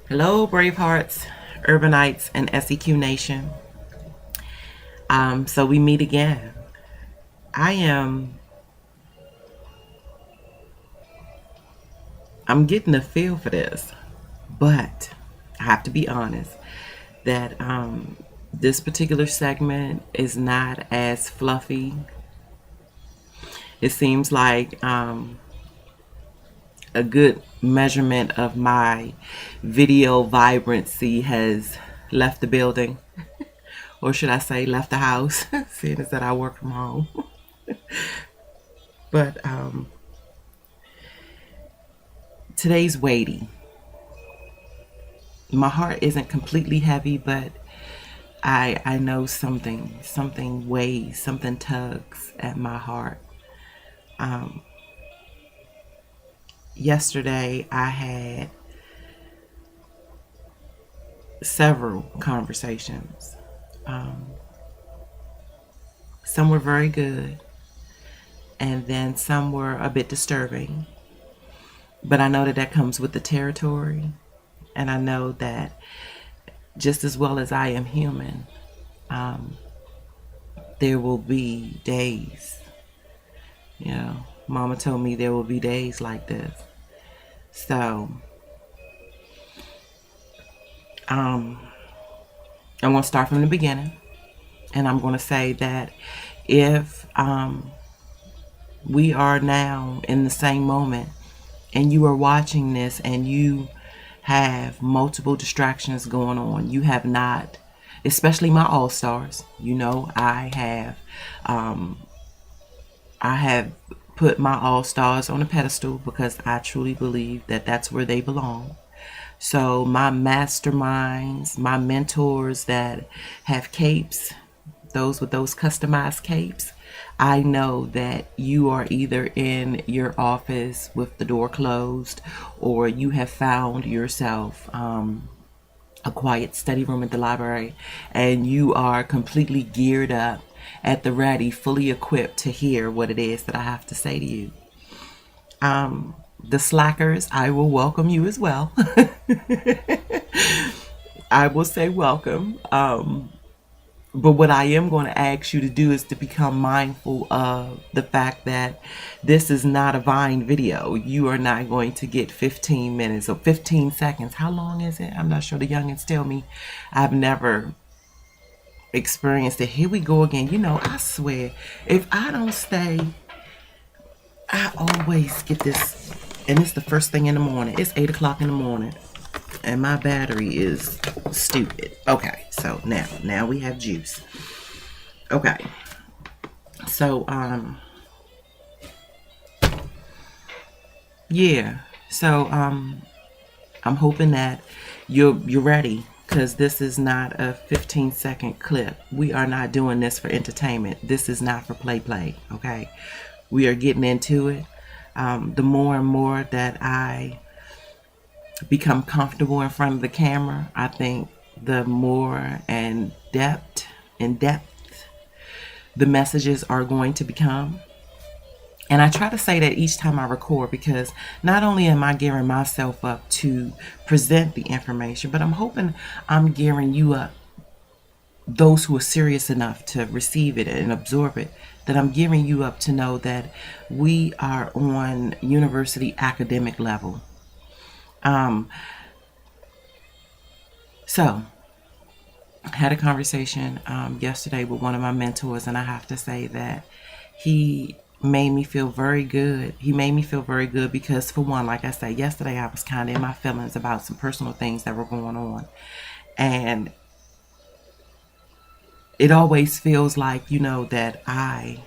Hello, Bravehearts, Urbanites, and SEQ Nation. So we meet again. I'm getting a feel for this, but I have to be honest that this particular segment is not as fluffy. It seems like a good measurement of my video vibrancy has left the building, or should I say left the house, seeing as that I work from home. But today's weighty. My heart isn't completely heavy, but I know something weighs, something tugs at my heart. Yesterday I had several conversations. Some were very good, and then some were a bit disturbing. But I know that comes with the territory, and I know that just as well as I am human, there will be days. Mama told me there will be days like this. So, I'm going to start from the beginning, and I'm going to say that if we are now in the same moment, and you are watching this, and you have multiple distractions going on, you have not, especially my all-stars, I have put my all-stars on a pedestal because I truly believe that that's where they belong. So my masterminds, my mentors that have capes, those with those customized capes, I know that you are either in your office with the door closed, or you have found yourself a quiet study room at the library, and you are completely geared up, at the ready, fully equipped to hear what it is that I have to say to you. The slackers, I will welcome you as well. I will say welcome. But what I am going to ask you to do is to become mindful of the fact that this is not a Vine video. You are not going to get 15 minutes or 15 seconds. How long is it? I'm not sure. The youngins tell me. I've never experienced it. Here we go again. I swear, if I don't stay, I always get this, and it's the first thing in the morning. It's 8 o'clock in the morning, and my battery is stupid. Okay, so now we have juice. Okay, so yeah, so I'm hoping that you're ready, because this is not a 15-second clip. We are not doing this for entertainment. This is not for play, okay? We are getting into it. The more and more that I become comfortable in front of the camera, I think the more in depth the messages are going to become. And I try to say that each time I record, because not only am I gearing myself up to present the information, but I'm hoping I'm gearing you up, those who are serious enough to receive it and absorb it, that I'm gearing you up to know that we are on university academic level. So I had a conversation yesterday with one of my mentors, and I have to say that he made me feel very good. He made me feel very good because, for one, like I said, yesterday I was kind of in my feelings about some personal things that were going on. And it always feels like, that I've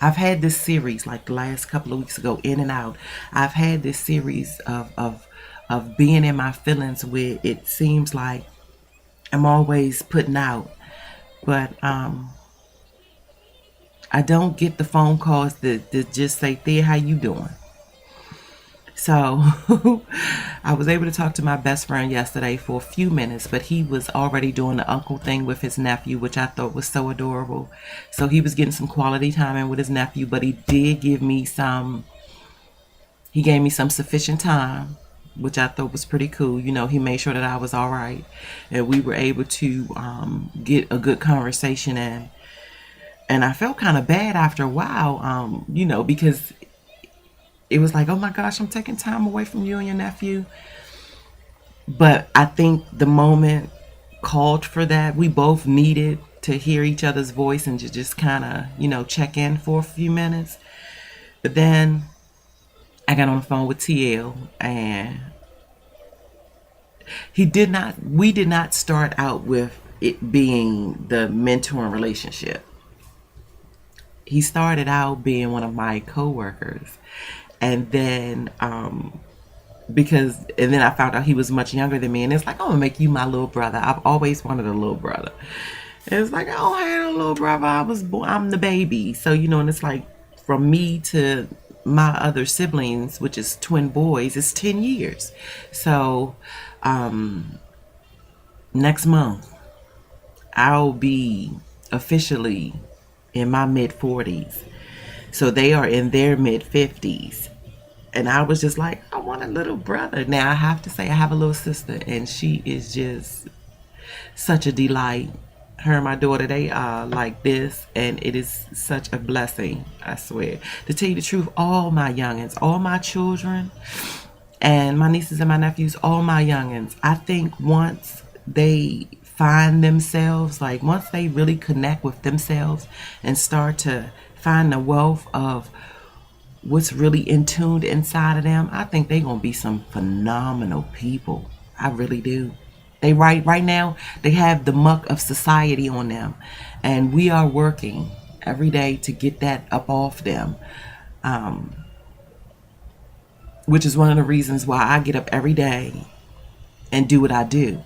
had this series, like the last couple of weeks ago, in and out. I've had this series of being in my feelings, where it seems like I'm always putting out. But I don't get the phone calls that just say, Thea, how you doing? So I was able to talk to my best friend yesterday for a few minutes, but he was already doing the uncle thing with his nephew, which I thought was so adorable. So he was getting some quality time in with his nephew, but he gave me some sufficient time which I thought was pretty cool. You know, he made sure that I was all right, and we were able to get a good conversation in. And I felt kind of bad after a while, you know, because it was like, oh my gosh, I'm taking time away from you and your nephew. But I think the moment called for that. We both needed to hear each other's voice and to just kind of, you know, check in for a few minutes. But then I got on the phone with TL, and we did not start out with it being the mentoring relationship. He started out being one of my coworkers. And then and then I found out he was much younger than me, and it's like, I'm gonna make you my little brother. I've always wanted a little brother. And it's like, I don't have a little brother. I'm the baby. So, you know, and it's like, from me to my other siblings, which is twin boys, it's 10 years. So next month I'll be officially in my mid 40s. So they are in their mid 50s. And I was just like, I want a little brother. Now I have to say, I have a little sister, and she is just such a delight. Her and my daughter, they are like this, and it is such a blessing, I swear. To tell you the truth, all my youngins, all my children, and my nieces and my nephews, all my youngins, I think once they find themselves, like once they really connect with themselves and start to find the wealth of what's really in tuned inside of them, I think they're gonna be some phenomenal people. I really do. They right now they have the muck of society on them, and we are working every day to get that up off them, which is one of the reasons why I get up every day and do what I do.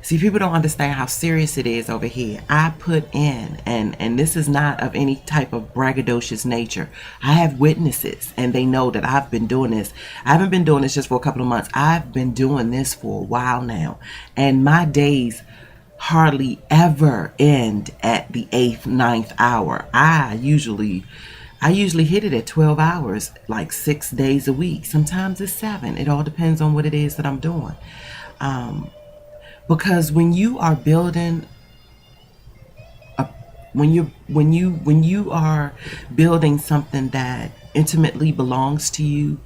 See, people don't understand how serious it is over here. I put in, and this is not of any type of braggadocious nature. I have witnesses, and they know that I've been doing this. I haven't been doing this just for a couple of months. I've been doing this for a while now. And my days hardly ever end at the 8th, 9th hour. I usually hit it at 12 hours, like 6 days a week. Sometimes it's 7. It all depends on what it is that I'm doing. Because when you are building when you are building something that intimately belongs to you,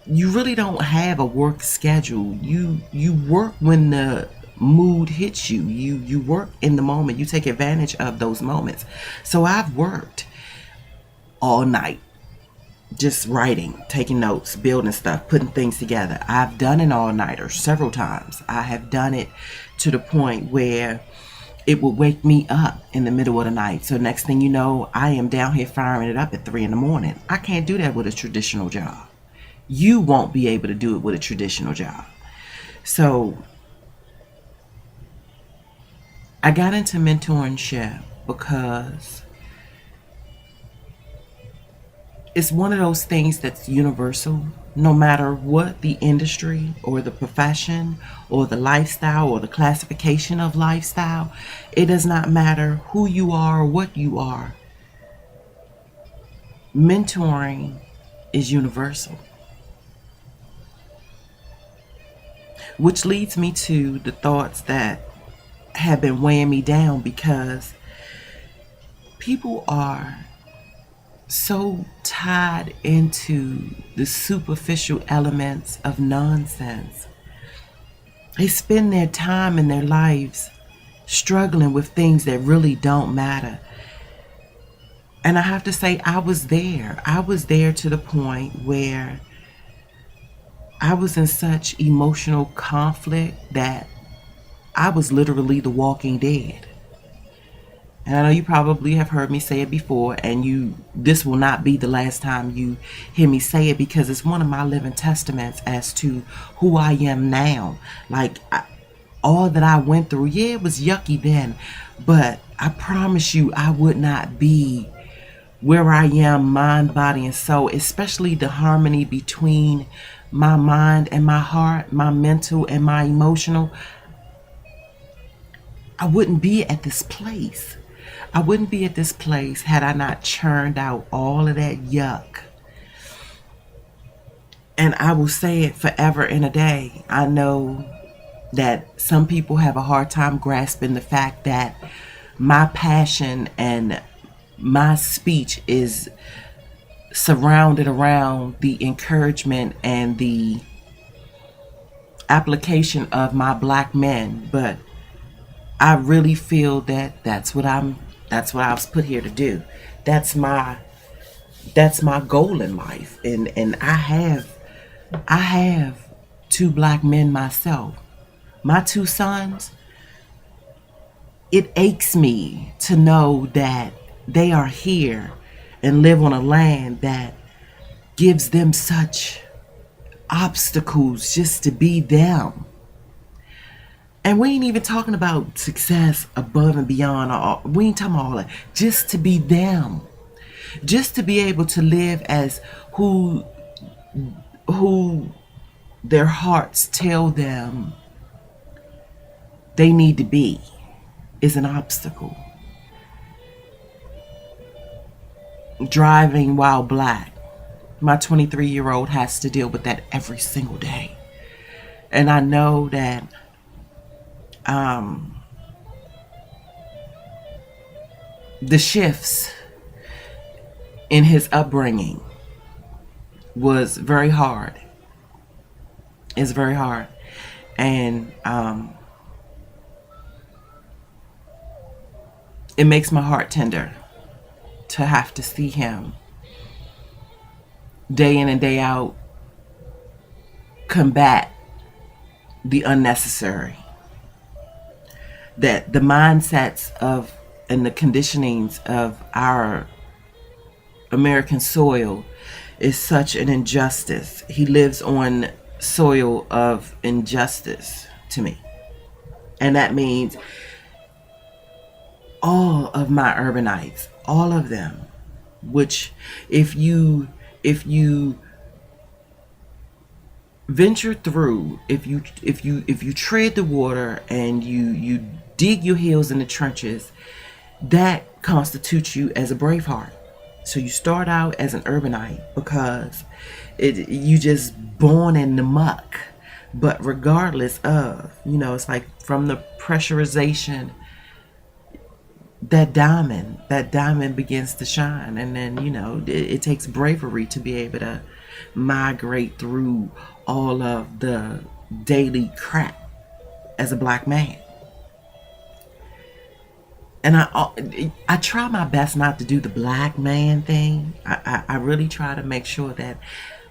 you really don't have a work schedule. You work when the mood hits you. You work in the moment. You take advantage of those moments. So I've worked all night, just writing, taking notes, building stuff, putting things together. I've done an all-nighter several times. I have done it to the point where it would wake me up in the middle of the night. So next thing you know, I am down here firing it up at 3 in the morning. I can't do that with a traditional job. You won't be able to do it with a traditional job. So I got into mentorship because it's one of those things that's universal. No matter what the industry or the profession or the lifestyle or the classification of lifestyle, it does not matter who you are or what you are. Mentoring is universal. Which leads me to the thoughts that have been weighing me down, because people are so tied into the superficial elements of nonsense. They spend their time and their lives struggling with things that really don't matter. And I have to say, I was there. I was there to the point where I was in such emotional conflict that I was literally the walking dead. And I know you probably have heard me say it before, and this will not be the last time you hear me say it, because it's one of my living testaments as to who I am now. Like, all that I went through, yeah, it was yucky then, but I promise you I would not be where I am, mind, body, and soul, especially the harmony between my mind and my heart, my mental and my emotional. I wouldn't be at this place. I wouldn't be at this place had I not churned out all of that yuck And I will say it forever and a day. I know that some people have a hard time grasping the fact that my passion and my speech is surrounded around the encouragement and the application of my black men. But I really feel that that's what I was put here to do. That's my goal in life. And I have two black men myself. My two sons, it aches me to know that they are here and live on a land that gives them such obstacles just to be them. And we ain't even talking about success above and beyond. We ain't talking about all that. Just to be them. Just to be able to live as who their hearts tell them they need to be is an obstacle. Driving while black. My 23-year-old has to deal with that every single day. And I know that the shifts in his upbringing was very hard. It's very hard. And it makes my heart tender to have to see him day in and day out combat the unnecessary. That the mindsets of and the conditionings of our American soil is such an injustice. He lives on soil of injustice to me. And that means all of my urbanites, all of them, which if you venture through, if you tread the water and you dig your heels in the trenches, that constitutes you as a Braveheart. So you start out as an urbanite because you just born in the muck. But regardless of, it's like from the pressurization, that diamond begins to shine. And then, it takes bravery to be able to migrate through all of the daily crap as a black man. And I try my best not to do the black man thing. I really try to make sure that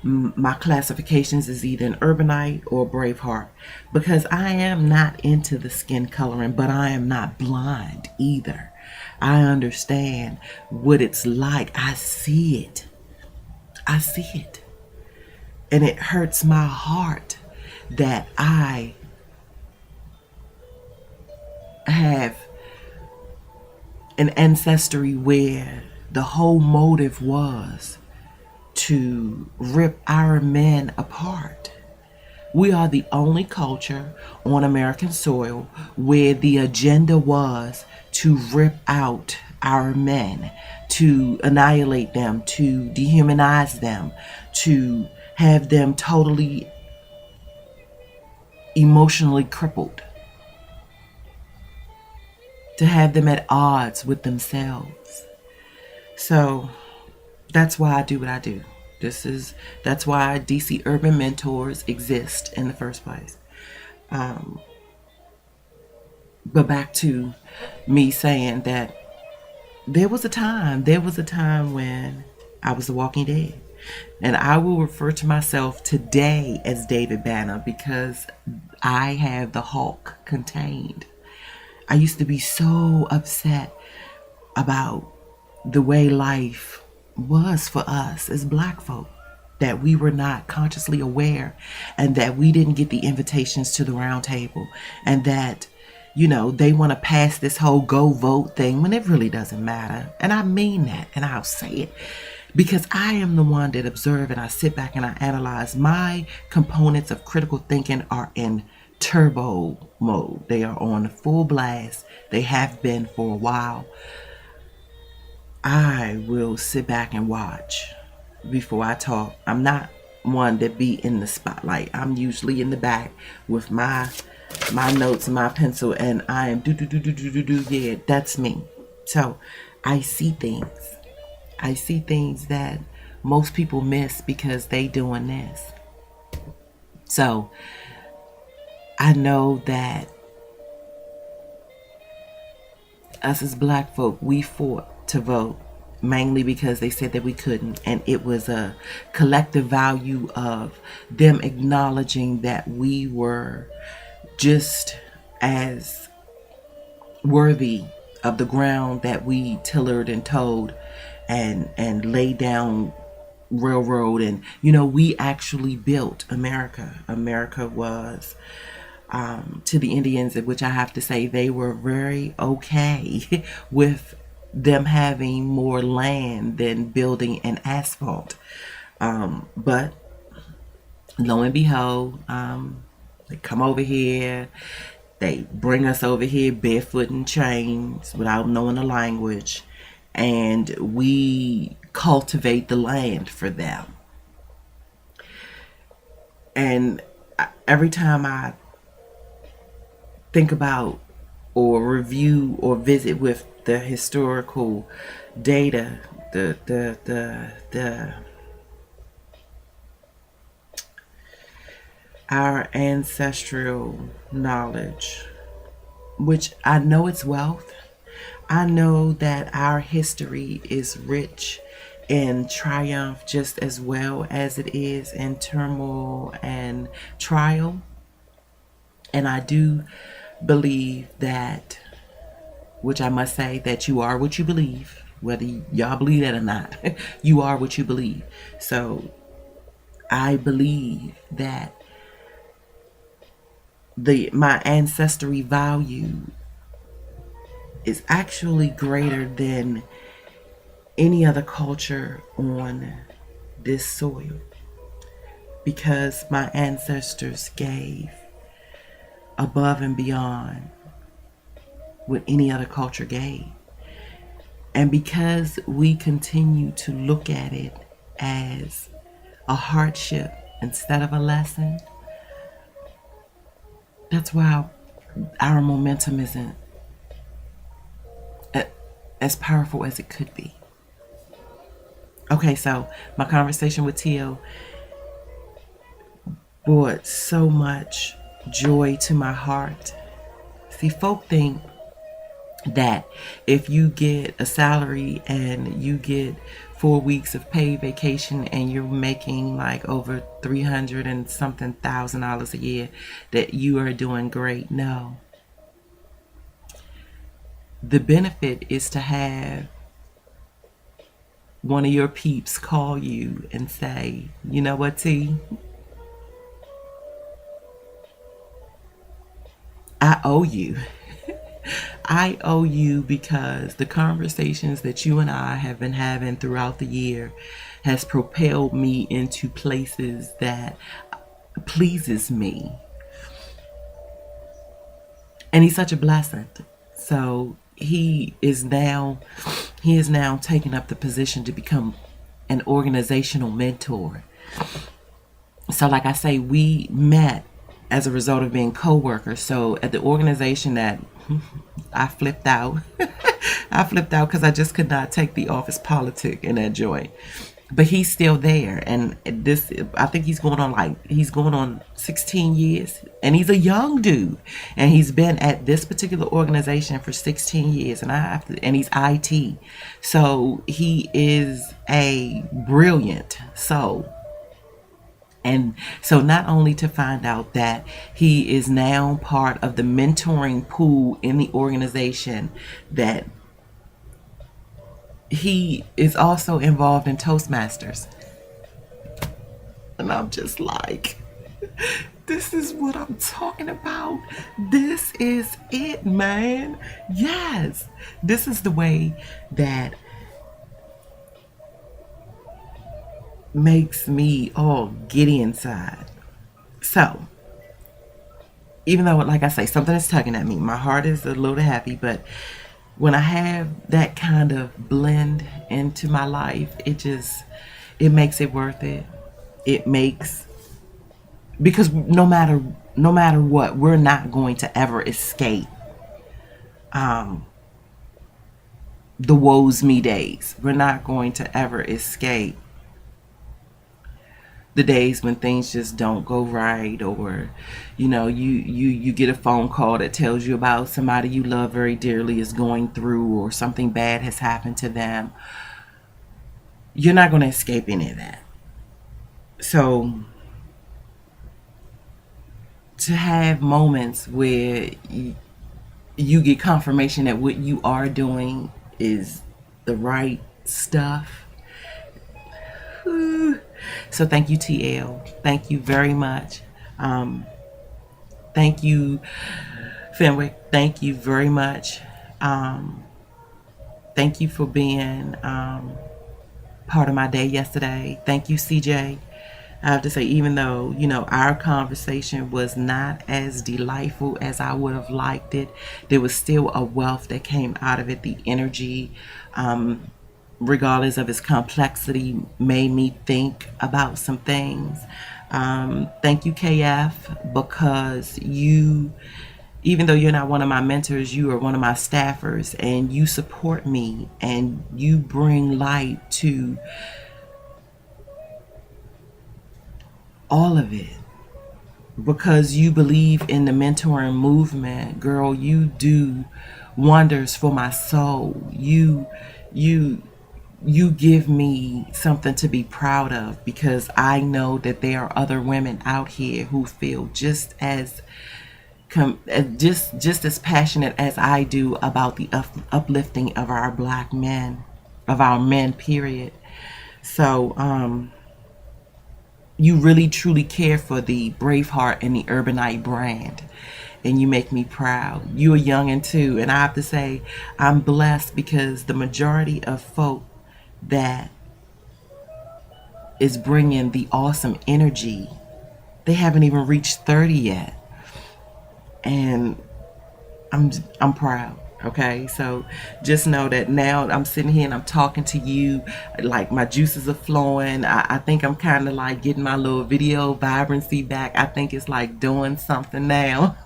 my classifications is either an urbanite or Braveheart, because I am not into the skin coloring, but I am not blind either. I understand what it's like. I see it. And it hurts my heart that I have an ancestry where the whole motive was to rip our men apart. We are the only culture on American soil where the agenda was to rip out our men, to annihilate them, to dehumanize them, to have them totally emotionally crippled, to have them at odds with themselves. So that's why I do what I do. That's why DC Urban Mentors exist in the first place. But back to me saying that there was a time when I was the Walking Dead. And I will refer to myself today as David Banner because I have the Hulk contained. I used to be so upset about the way life was for us as black folk, that we were not consciously aware and that we didn't get the invitations to the round table, and that they want to pass this whole go vote thing when it really doesn't matter. And I mean that, and I'll say it because I am the one that observe and I sit back and I analyze. My components of critical thinking are in turbo mode. They are on full blast. They have been for a while. I will sit back and watch before I talk. I'm not one that be in the spotlight. I'm usually in the back with my notes and my pencil, and I am do. Yeah, that's me. So I see things. I see things that most people miss because they doing this. So I know that us as black folk, we fought to vote mainly because they said that we couldn't, and it was a collective value of them acknowledging that we were just as worthy of the ground that we tillered and towed and laid down railroad, and we actually built America was to the Indians, which I have to say they were very okay with them having more land than building and asphalt. But lo and behold, they come over here, they bring us over here barefoot in chains without knowing the language, and we cultivate the land for them. And every time I think about or review or visit with the historical data, our ancestral knowledge, which I know it's wealth. I know that our history is rich in triumph just as well as it is in turmoil and trial. And I do believe that, which I must say, that you are what you believe, whether y'all believe that or not. You are what you believe. So I believe that my ancestry value is actually greater than any other culture on this soil, because my ancestors gave above and beyond what any other culture gave. And because we continue to look at it as a hardship instead of a lesson, that's why our momentum isn't as powerful as it could be. Okay, so my conversation with Teal brought so much joy to my heart. See, folk think that if you get a salary and you get 4 weeks of paid vacation and you're making like over 300 and something $1,000 a year, that you are doing great. No. The benefit is to have one of your peeps call you and say, you know what, T? I owe you. I owe you, because the conversations that you and I have been having throughout the year has propelled me into places that pleases me. And he's such a blessing. So he is now taking up the position to become an organizational mentor. So like I say, we met as a result of being co-workers. So at the organization that I flipped out. I flipped out because I just could not take the office politic in that joint. But he's still there, and I think he's going on 16 years, and he's a young dude, and he's been at this particular organization for 16 years, and he's IT, so he is a brilliant soul. And so not only to find out that he is now part of the mentoring pool in the organization, that he is also involved in Toastmasters. And I'm just like, this is what I'm talking about. This is it, man. Yes. This is the way that makes me all giddy inside. So, even though, like I say, something is tugging at me, my heart is a little happy, but when I have that kind of blend into my life, it makes it worth it. it makes, because no matter what, we're not going to ever escape the woes me days. We're not going to ever escape the days when things just don't go right, or you get a phone call that tells you about somebody you love very dearly is going through, or something bad has happened to them. You're not going to escape any of that. So to have moments where you get confirmation that what you are doing is the right stuff. So thank you, TL. Thank you very much. Thank you, Fenwick. Thank you very much. Thank you for being part of my day yesterday. Thank you, CJ. I have to say, even though, our conversation was not as delightful as I would have liked it, there was still a wealth that came out of it. The energy, regardless of its complexity, made me think about some things. Thank you, KF, because even though you're not one of my mentors, you are one of my staffers, and you support me, and you bring light to all of it, because you believe in the mentoring movement. Girl, you do wonders for my soul. You give me something to be proud of, because I know that there are other women out here who feel just as passionate as I do about the uplifting of our black men, of our men, period. So you really truly care for the Braveheart and the Urbanite brand, and you make me proud. You are youngin' too, and I have to say I'm blessed, because the majority of folk that is bringing the awesome energy, they haven't even reached 30 yet, and I'm proud. Okay, so just know that now I'm sitting here and I'm talking to you, like my juices are flowing. I think I'm kind of like getting my little video vibrancy back. I think it's like doing something now.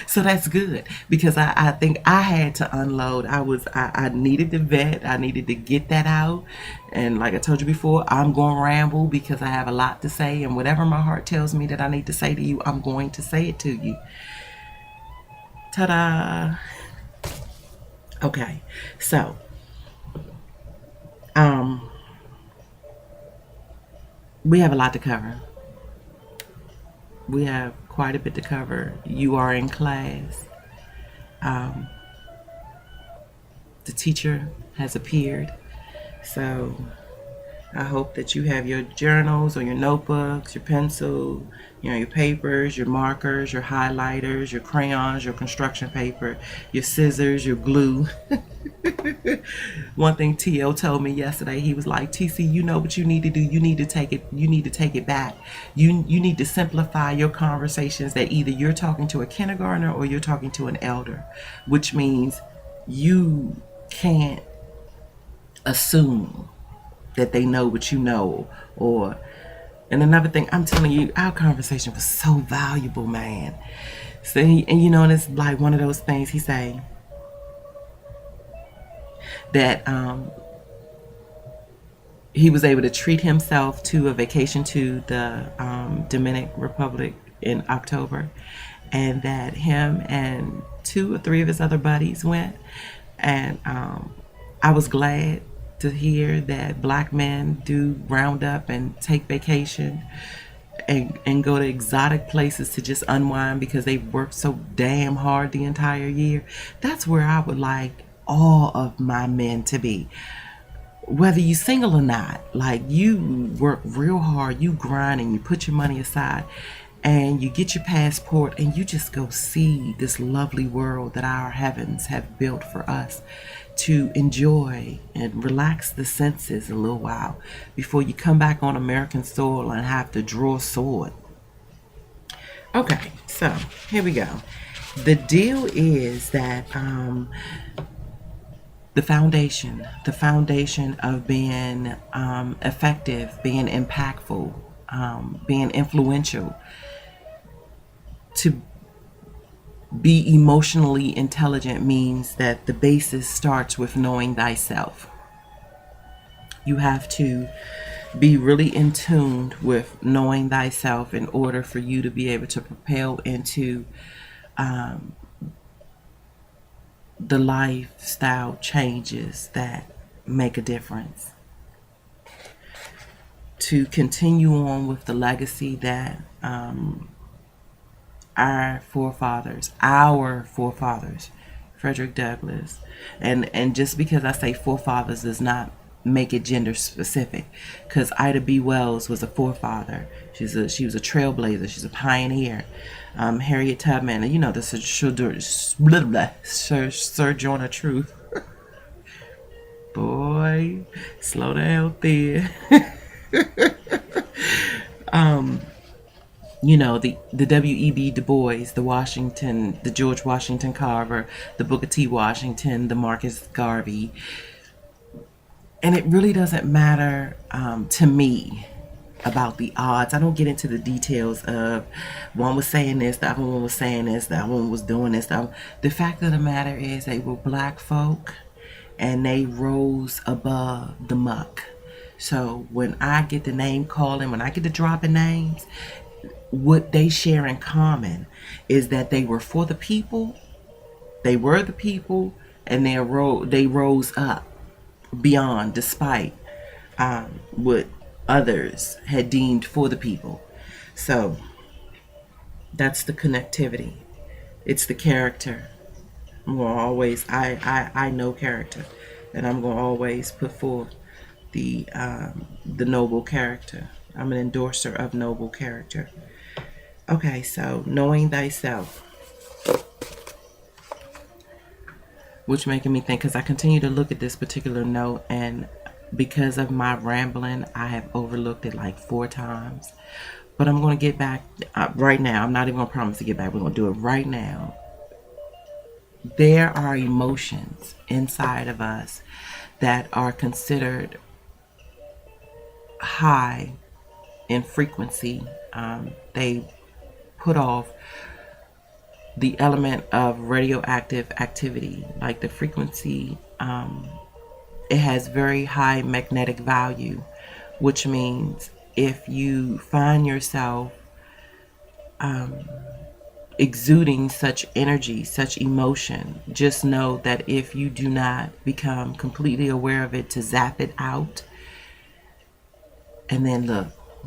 So that's good, because I think I had to unload. I needed to vet. I needed to get that out. And like I told you before, I'm going to ramble because I have a lot to say. And whatever my heart tells me that I need to say to you, I'm going to say it to you. Ta-da! Okay, so we have a lot to cover. We have quite a bit to cover. You are in class. The teacher has appeared, so I hope that you have your journals or your notebooks, your pencil, your papers, your markers, your highlighters, your crayons, your construction paper, your scissors, your glue. One thing T.O. told me yesterday, he was like, TC, you know what you need to do? You need to take it back. You need to simplify your conversations, that either you're talking to a kindergartner or you're talking to an elder, which means you can't assume that they know what you know. And another thing, I'm telling you, our conversation was so valuable, man. So and it's like one of those things he say that he was able to treat himself to a vacation to the Dominican Republic in October, and that him and 2 or 3 of his other buddies went, and I was glad to hear that black men do round up and take vacation and go to exotic places to just unwind, because they worked so damn hard the entire year. That's where I would like all of my men to be, whether you single or not. Like, you work real hard, you grind, and you put your money aside, and you get your passport, and you just go see this lovely world that our heavens have built for us to enjoy and relax the senses a little while before you come back on American soil and have to draw a sword. Okay, so here we go. The deal is that the foundation of being effective, being impactful, being influential, to be emotionally intelligent means that the basis starts with knowing thyself. You have to be really in tune with knowing thyself in order for you to be able to propel into the lifestyle changes that make a difference. To continue on with the legacy that our forefathers, Frederick Douglass, and just because I say forefathers does not make it gender specific, because Ida B. Wells was a forefather. She was a trailblazer. She's a pioneer. Harriet Tubman, you know, the Sojourner Truth. Boy, slow down there. You know, the W.E.B. Du Bois, the George Washington Carver, the Booker T. Washington, the Marcus Garvey. And it really doesn't matter to me about the odds. I don't get into the details of one was saying this, the other one was saying this, the other one was doing this. The fact of the matter is they were black folk and they rose above the muck. So when I get the name calling, when I get to dropping names, what they share in common is that they were for the people, they were the people, and they rose up beyond, despite what others had deemed for the people. So that's the connectivity. It's the character. I'm gonna always I know character, and I'm gonna always put forth the noble character. I'm an endorser of noble character. Okay, so knowing thyself, which making me think, because I continue to look at this particular note, and because of my rambling, I have overlooked it like 4 times. But I'm going to get back right now. I'm not even going to promise to get back. We're going to do it right now. There are emotions inside of us that are considered high in frequency. They put off the element of radioactive activity, like the frequency. It has very high magnetic value, which means if you find yourself exuding such energy, such emotion, just know that if you do not become completely aware of it, to zap it out. And then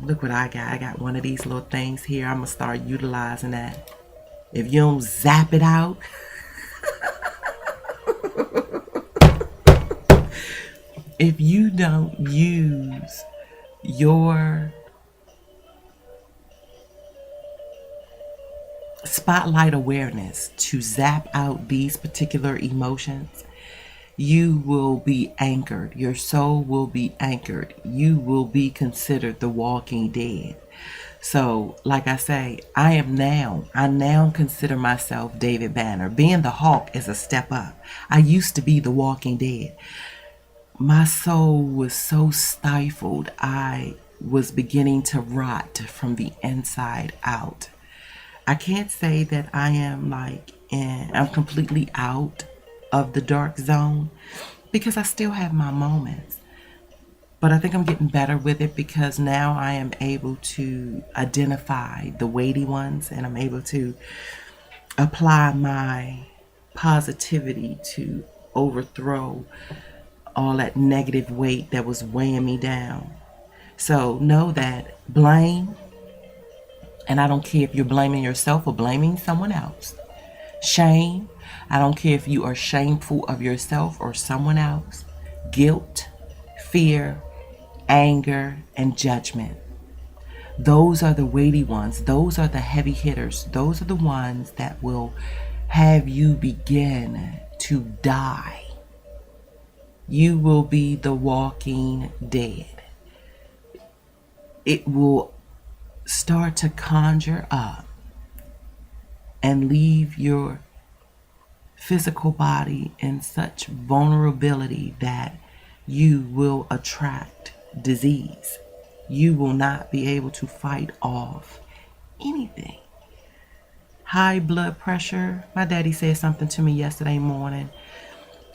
look what I got. I got one of these little things here. I'm gonna start utilizing that. If you don't zap it out, if you don't use your spotlight awareness to zap out these particular emotions, you will be anchored. Your soul will be anchored. You will be considered the walking dead. So, like I say, I now consider myself David Banner. Being the Hawk is a step up. I used to be the Walking Dead. My soul was so stifled, I was beginning to rot from the inside out. I can't say that I am I'm completely out of the dark zone, because I still have my moments. But I think I'm getting better with it, because now I am able to identify the weighty ones, and I'm able to apply my positivity to overthrow all that negative weight that was weighing me down. So know that blame, and I don't care if you're blaming yourself or blaming someone else. Shame, I don't care if you are shameful of yourself or someone else. Guilt, fear, anger, and judgment. Those are the weighty ones. Those are the heavy hitters. Those are the ones that will have you begin to die. You will be the walking dead. It will start to conjure up and leave your physical body in such vulnerability that you will attract disease. You will not be able to fight off anything. High blood pressure. My daddy said something to me yesterday morning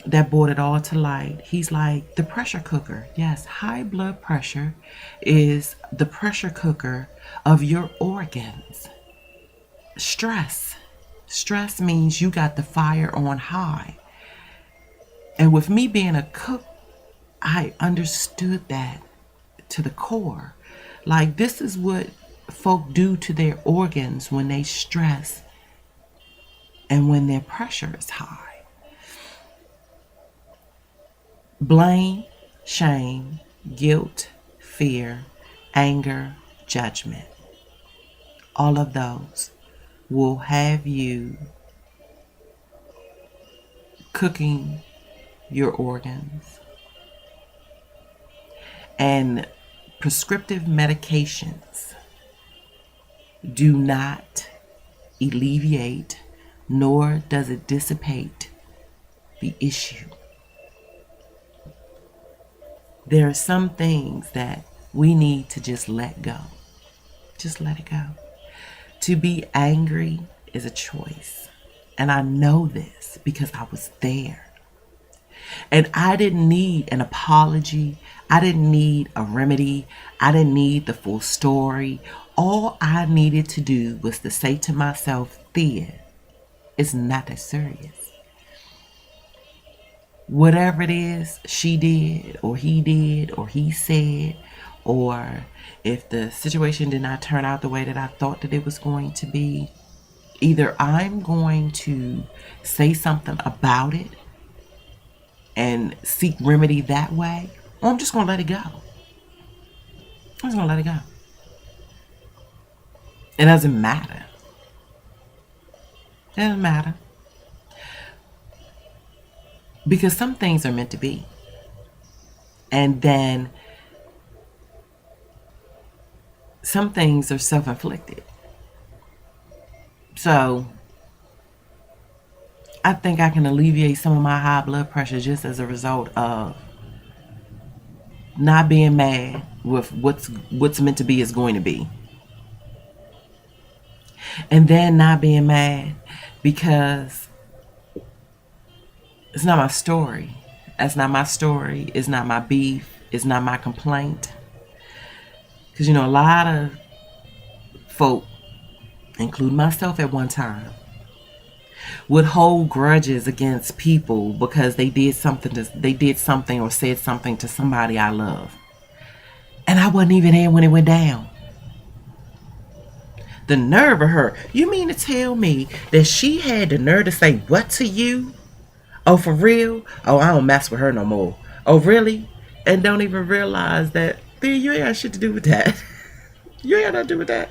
that brought it all to light. He's like, the pressure cooker. Yes, high blood pressure is the pressure cooker of your organs. Stress. Stress means you got the fire on high. And with me being a cook, I understood that to the core. Like, this is what folk do to their organs when they stress and when their pressure is high. Blame, shame, guilt, fear, anger, judgment. All of those will have you cooking your organs. And prescriptive medications do not alleviate, nor does it dissipate the issue. There are some things that we need to just let go. Just let it go. To be angry is a choice. And I know this because I was there. And I didn't need an apology. I didn't need a remedy. I didn't need the full story. All I needed to do was to say to myself, Thea, it's not that serious. Whatever it is she did, or he did, or he said, or if the situation did not turn out the way that I thought that it was going to be, either I'm going to say something about it and seek remedy that way, or I'm just going to let it go. I'm just going to let it go. It doesn't matter. It doesn't matter. Because some things are meant to be. And then some things are self-inflicted. So I think I can alleviate some of my high blood pressure just as a result of not being mad with what's meant to be is going to be. And then not being mad because it's not my story. That's not my story. It's not my beef. It's not my complaint. Because, a lot of folk, including myself at one time, would hold grudges against people because they did something or said something to somebody I love. And I wasn't even there when it went down. The nerve of her. You mean to tell me that she had the nerve to say what to you? Oh, for real? Oh, I don't mess with her no more. Oh, really? And don't even realize that, you ain't got shit to do with that. You ain't got nothing to do with that.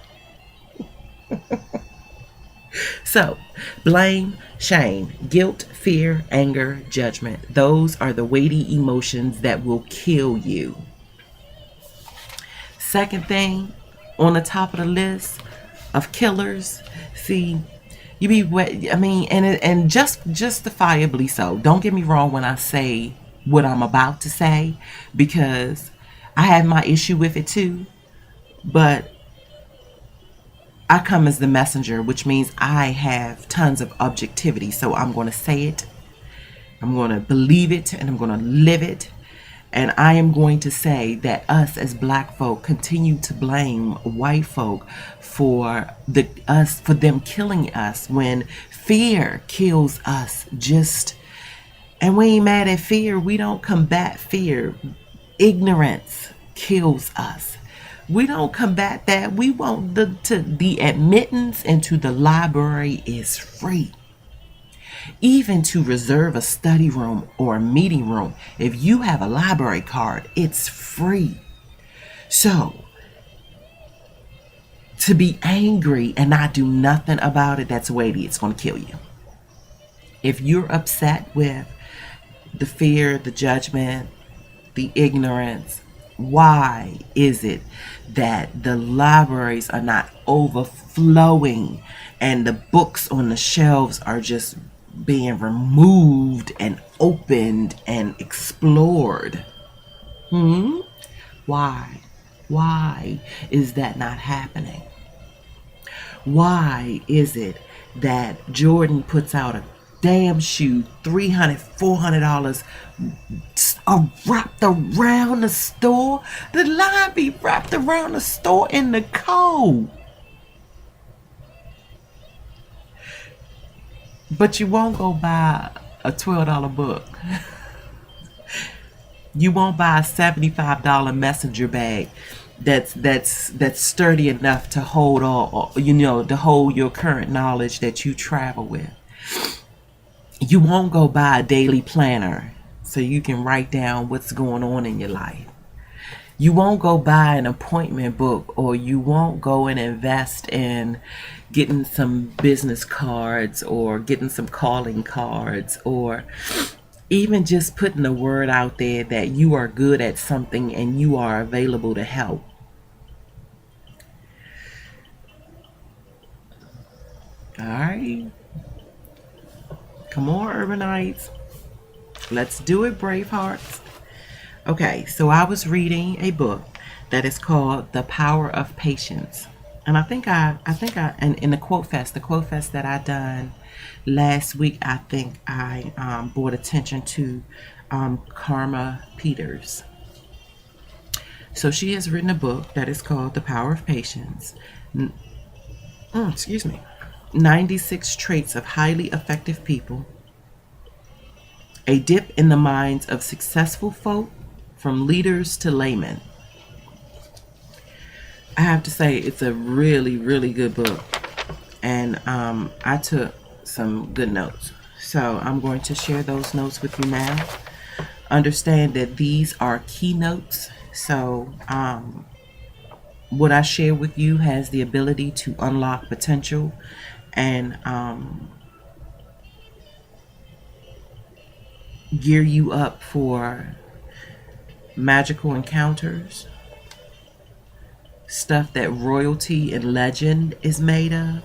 So, blame, shame, guilt, fear, anger, judgment. Those are the weighty emotions that will kill you. Second thing on the top of the list of killers, see, you be wet. I mean, and justifiably so. Don't get me wrong when I say what I'm about to say, because I have my issue with it too. But I come as the messenger, which means I have tons of objectivity. So I'm going to say it, I'm going to believe it, and I'm going to live it. And I am going to say that us as black folk continue to blame white folk for them killing us when fear kills us. And we ain't mad at fear. We don't combat fear. Ignorance kills us. We don't combat that. We want the admittance into the library is free. Even to reserve a study room or a meeting room, if you have a library card, it's free. So, to be angry and not do nothing about it, that's weighty. It's going to kill you. If you're upset with the fear, the judgment, the ignorance, why is it that the libraries are not overflowing and the books on the shelves are just being removed and opened and explored. Why? Why is that not happening? Why is it that Jordan puts out a damn shoe, $300, $400, wrapped around the store? The line be wrapped around the store in the cold. But you won't go buy a $12 book. You won't buy a $75 messenger bag that's sturdy enough to hold all, to hold your current knowledge that you travel with. You won't go buy a daily planner so you can write down what's going on in your life. You won't go buy an appointment book, or you won't go and invest in getting some business cards or getting some calling cards, or even just putting the word out there that you are good at something and you are available to help. All right. Come on, Urbanites. Let's do it, Bravehearts. Okay, so I was reading a book that is called The Power of Patience. And I think and in the quote fest that I done last week, I think I brought attention to Karma Peters. So she has written a book that is called The Power of Patience. 96 Traits of Highly Effective People. A dip in the minds of successful folk, from leaders to laymen. I have to say, it's a really, really good book. And I took some good notes. So I'm going to share those notes with you now. Understand that these are keynotes. So what I share with you has the ability to unlock potential and gear you up for magical encounters, stuff that royalty and legend is made of.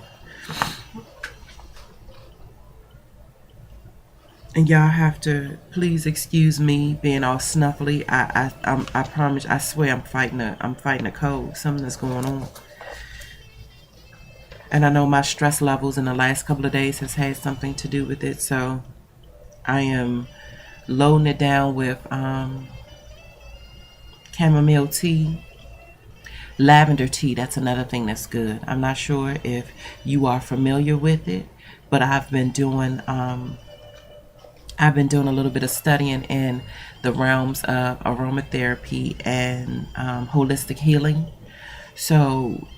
And y'all have to please excuse me being all snuffly. I promise, I swear I'm fighting a cold. Something that's going on. And I know my stress levels in the last couple of days has had something to do with it. So I am loading it down with chamomile tea, lavender tea. That's another thing that's good. I'm not sure if you are familiar with it, but I've been doing a little bit of studying in the realms of aromatherapy and holistic healing. So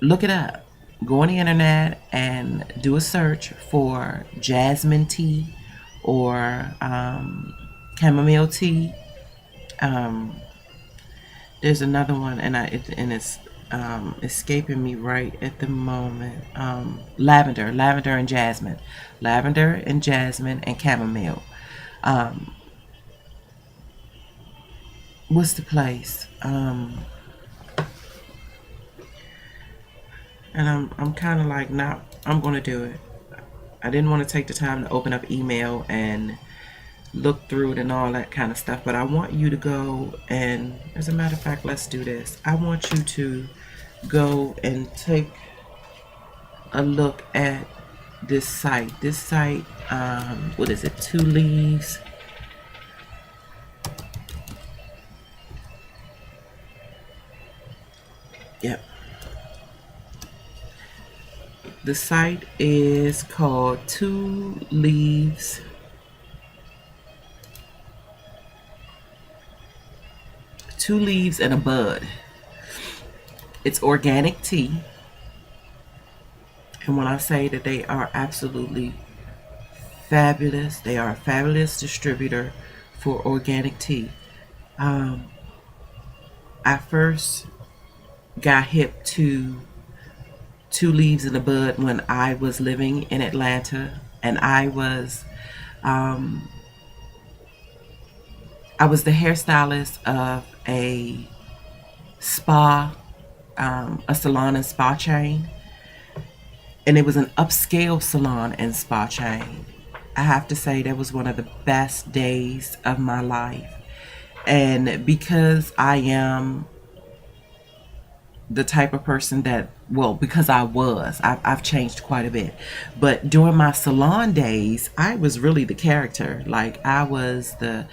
look it up. Go on the internet and do a search for jasmine tea or chamomile tea. There's another one, and it's escaping me right at the moment. Lavender and jasmine, and chamomile. What's the place? And I'm kind of like, nah, I'm gonna do it. I didn't want to take the time to open up email and look through it and all that kind of stuff, but I want you to go and, as a matter of fact, let's do this. I want you to go and take a look at this site. What is it? 2 Leaves. Yep. The site is called 2 Leaves. Two Leaves and a Bud. It's organic tea. And when I say that they are absolutely fabulous, they are a fabulous distributor for organic tea. I first got hip to 2 Leaves and a Bud when I was living in Atlanta, and I was the hairstylist of a spa, a salon and spa chain. and it was an upscale salon and spa chain. I have to say that was one of the best days of my life. And because I am the type of person that, well, because I've changed quite a bit, but during my salon days I was really the character. Like I was the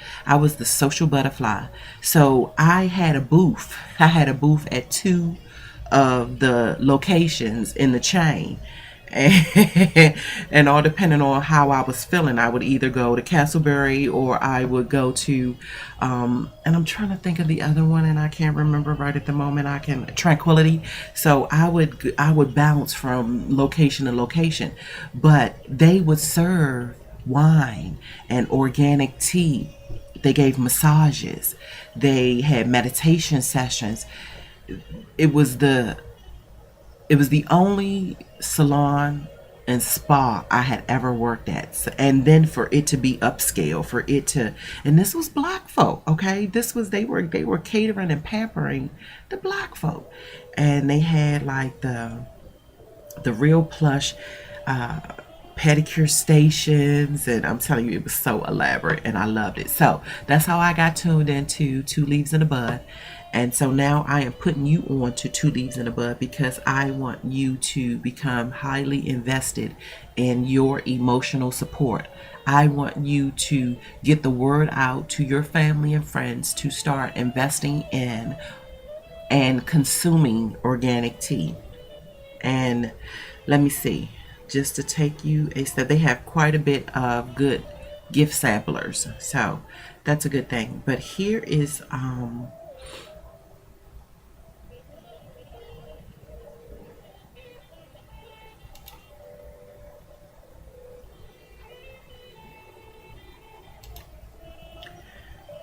social butterfly. So I had a booth at two of the locations in the chain. And all depending on how I was feeling, I would either go to Castleberry or I would go to, and I'm trying to think of the other one, and I can't remember right at the moment. I can Tranquility. So I would bounce from location to location, but they would serve wine and organic tea. They gave massages. They had meditation sessions. It was the it was the only salon and spa I had ever worked at. And then for it to be upscale, for it to, and this was black folk, okay? This was, they were catering and pampering the black folk. And they had like the real plush pedicure stations, and I'm telling you, it was so elaborate and I loved it. So that's how I got tuned into Two Leaves in the Bud. And so now I am putting you on to Two Leaves in the Bud because I want you to become highly invested in your emotional support. I want you to get the word out to your family and friends to start investing in and consuming organic tea. And let me see, just to take you a step, they have quite a bit of good gift samplers, so that's a good thing. But here is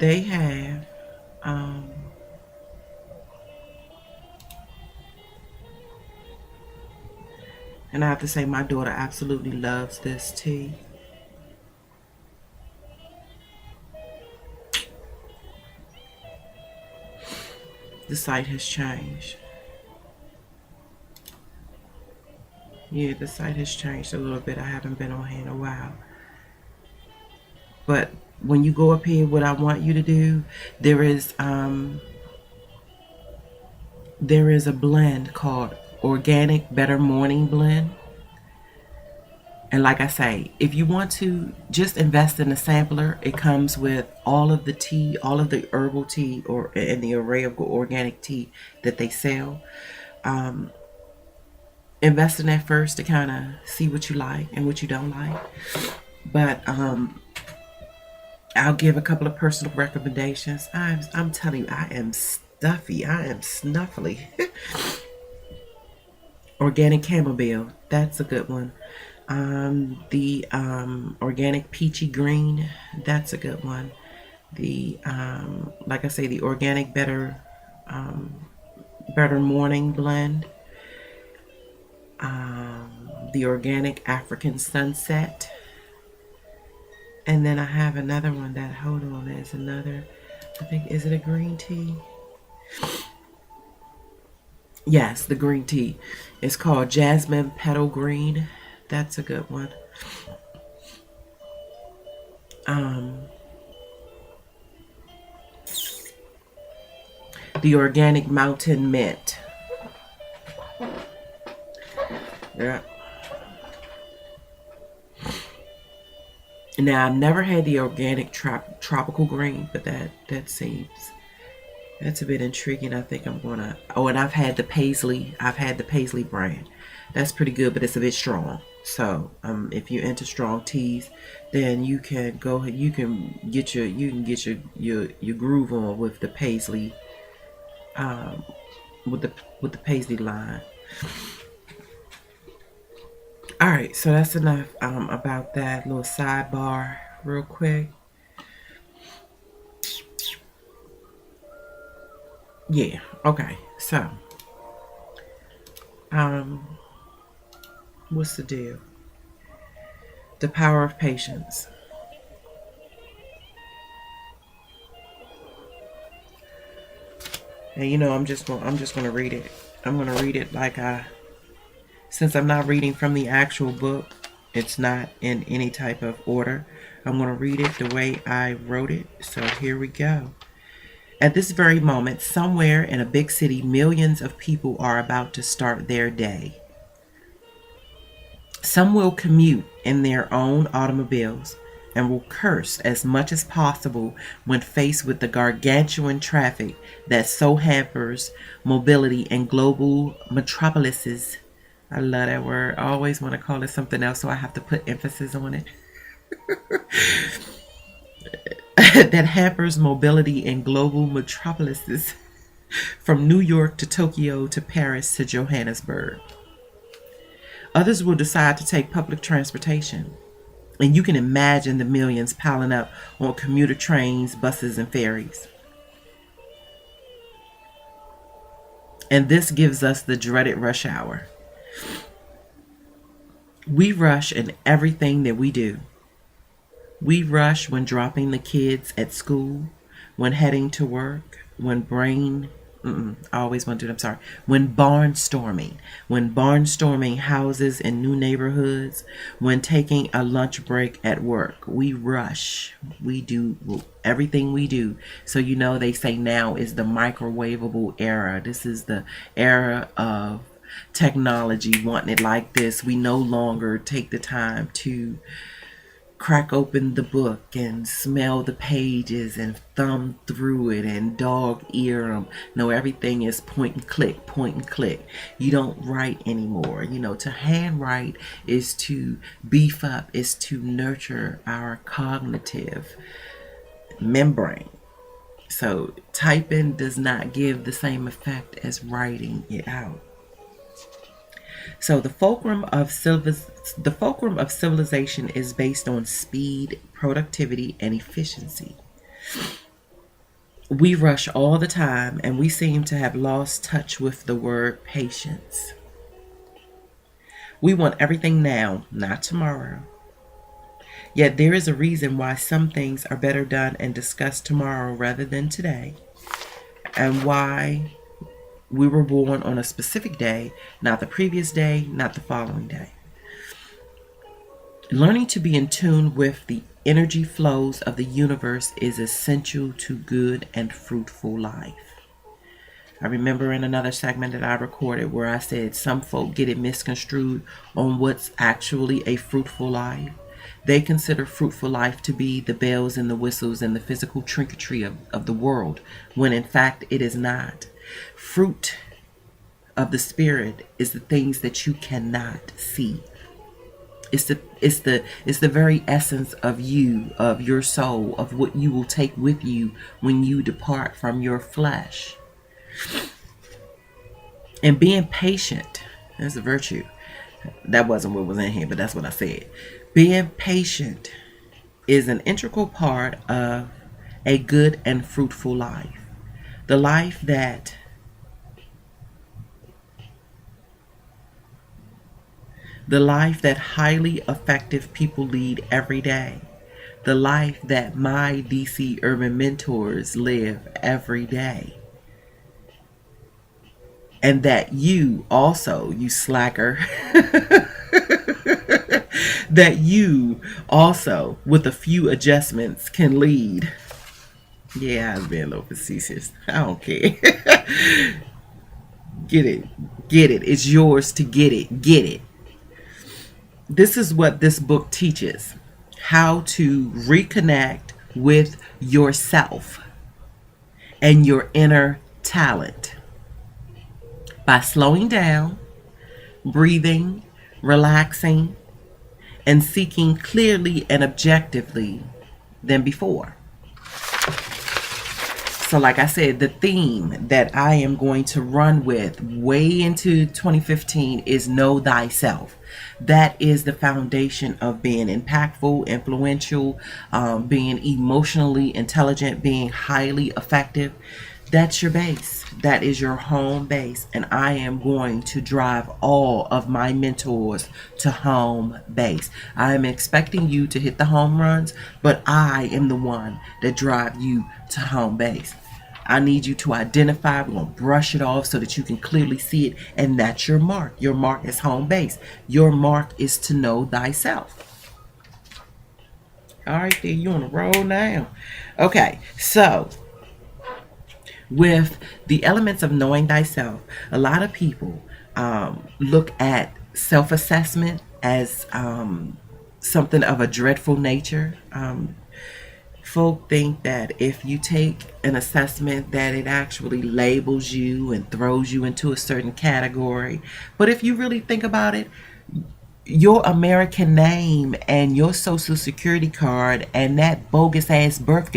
they have um and I have to say my daughter absolutely loves this tea. The site has changed. Yeah, the site has changed a little bit. I haven't been on here in a while. But when you go up here, what I want you to do, there is a blend called Organic Better Morning Blend. And like I say, if you want to just invest in a sampler, it comes with all of the tea, all of the herbal tea, or and the array of organic tea that they sell. Invest in that first to kind of see what you like and what you don't like. But I'll give a couple of personal recommendations. I'm telling you, I am stuffy. I am snuffly. Organic chamomile, that's a good one. The organic peachy green, that's a good one. The like I say, the organic better morning blend. The organic African sunset. And then I have another one that, hold on, there's another, I think, is it a green tea? Yes, the green tea. It's called Jasmine Petal Green. That's a good one. The organic mountain mint. Yeah. Now I've never had the organic tropical green, but that seems, that's a bit intriguing. I think I'm gonna. Oh, and I've had the Paisley. I've had the Paisley brand. That's pretty good, but it's a bit strong. So, if you're into strong teas, then you can go. You can get your groove on with the Paisley. With the Paisley line. All right, so that's enough about that little sidebar, real quick. Yeah. Okay. So, um, what's the deal? The power of patience. And I'm just gonna read it. I'm gonna read it like I Since I'm not reading from the actual book, it's not in any type of order. I'm going to read it the way I wrote it. So here we go. At this very moment, somewhere in a big city, millions of people are about to start their day. Some will commute in their own automobiles and will curse as much as possible when faced with the gargantuan traffic that so hampers mobility in global metropolises. I love that word. I always want to call it something else, so I have to put emphasis on it. That hampers mobility in global metropolises from New York to Tokyo to Paris to Johannesburg. Others will decide to take public transportation. And you can imagine the millions piling up on commuter trains, buses, and ferries. And this gives us the dreaded rush hour. We rush in everything that we do. We rush when dropping the kids at school, when heading to work, when when barnstorming houses in new neighborhoods, when taking a lunch break at work. We rush. We do everything we do. So they say now is the microwavable era. This is the era of technology, wanting it like this. We no longer take the time to crack open the book and smell the pages and thumb through it and dog ear them. No, everything is point and click, point and click. You don't write anymore. To handwrite is to beef up, is to nurture our cognitive membrane. So typing does not give the same effect as writing it out. So the fulcrum of civilization is based on speed, productivity, and efficiency. We rush all the time, and we seem to have lost touch with the word patience. We want everything now, not tomorrow. Yet there is a reason why some things are better done and discussed tomorrow rather than today, and why we were born on a specific day, not the previous day, not the following day. Learning to be in tune with the energy flows of the universe is essential to good and fruitful life. I remember in another segment that I recorded where I said some folk get it misconstrued on what's actually a fruitful life. They consider fruitful life to be the bells and the whistles and the physical trinketry of the world, when in fact it is not. Fruit of the spirit is the things that you cannot see. It's the very essence of you, of your soul, of what you will take with you when you depart from your flesh. And being patient is a virtue. That wasn't what was in here, but that's what I said. Being patient is an integral part of a good and fruitful life. The life that highly effective people lead every day. The life that my DC urban mentors live every day. And that you also, you slacker, that you also, with a few adjustments, can lead. Yeah, I was being a little facetious. I don't care. Get it. It's yours to get it. Get it. This is what this book teaches. How to reconnect with yourself and your inner talent by slowing down, breathing, relaxing, and seeking clearly and objectively than before. So like I said, the theme that I am going to run with way into 2015 is Know Thyself. That is the foundation of being impactful, influential, being emotionally intelligent, being highly effective. That's your base. That is your home base. And I am going to drive all of my mentors to home base. I am expecting you to hit the home runs, but I am the one that drive you to home base. I need you to identify. We're going to brush it off so that you can clearly see it. And that's your mark. Your mark is home base. Your mark is to know thyself. All right, there, you on a roll now. Okay, so with the elements of knowing thyself, a lot of people look at self-assessment as something of a dreadful nature. Folk think that if you take an assessment that it actually labels you and throws you into a certain category. But if you really think about it, your American name and your social security card and that bogus ass birth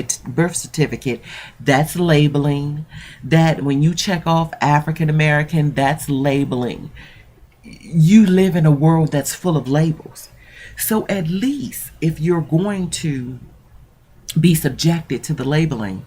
certificate, that's labeling. That when you check off African American, that's labeling. You live in a world that's full of labels. So at least if you're going to be subjected to the labeling,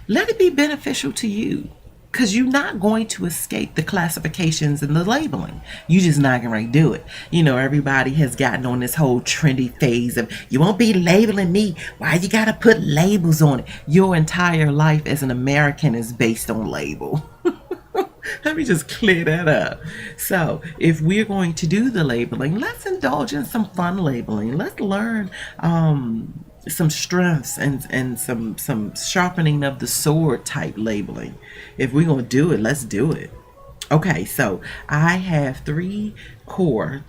let it be beneficial to you, because you're not going to escape the classifications and the labeling. You just not going to do it. You know, everybody has gotten on this whole trendy phase of, you won't be labeling me. Why you got to put labels on it? Your entire life as an American is based on label. Let me just clear that up. So if we're going to do the labeling, let's indulge in some fun labeling. Let's learn some strengths and some sharpening of the sword type labeling. If we're going to do it, let's do it. Okay, so I have three core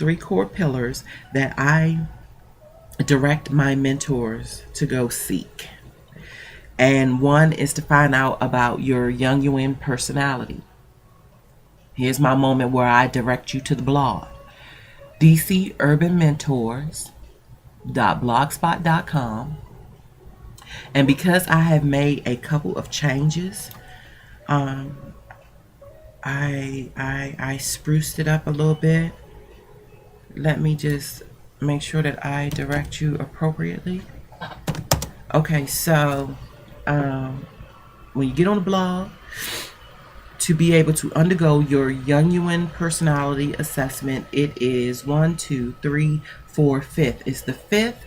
pillars that I direct my mentors to go seek. And one is to find out about your Jungian personality. Here's my moment where I direct you to the blog. dcurbanmentors.blogspot.com. And because I have made a couple of changes, I spruced it up a little bit. Let me just make sure that I direct you appropriately. Okay, so when you get on the blog, to be able to undergo your Jungian personality assessment, it is 1, 2, 3, 4, 5th. It's the 5th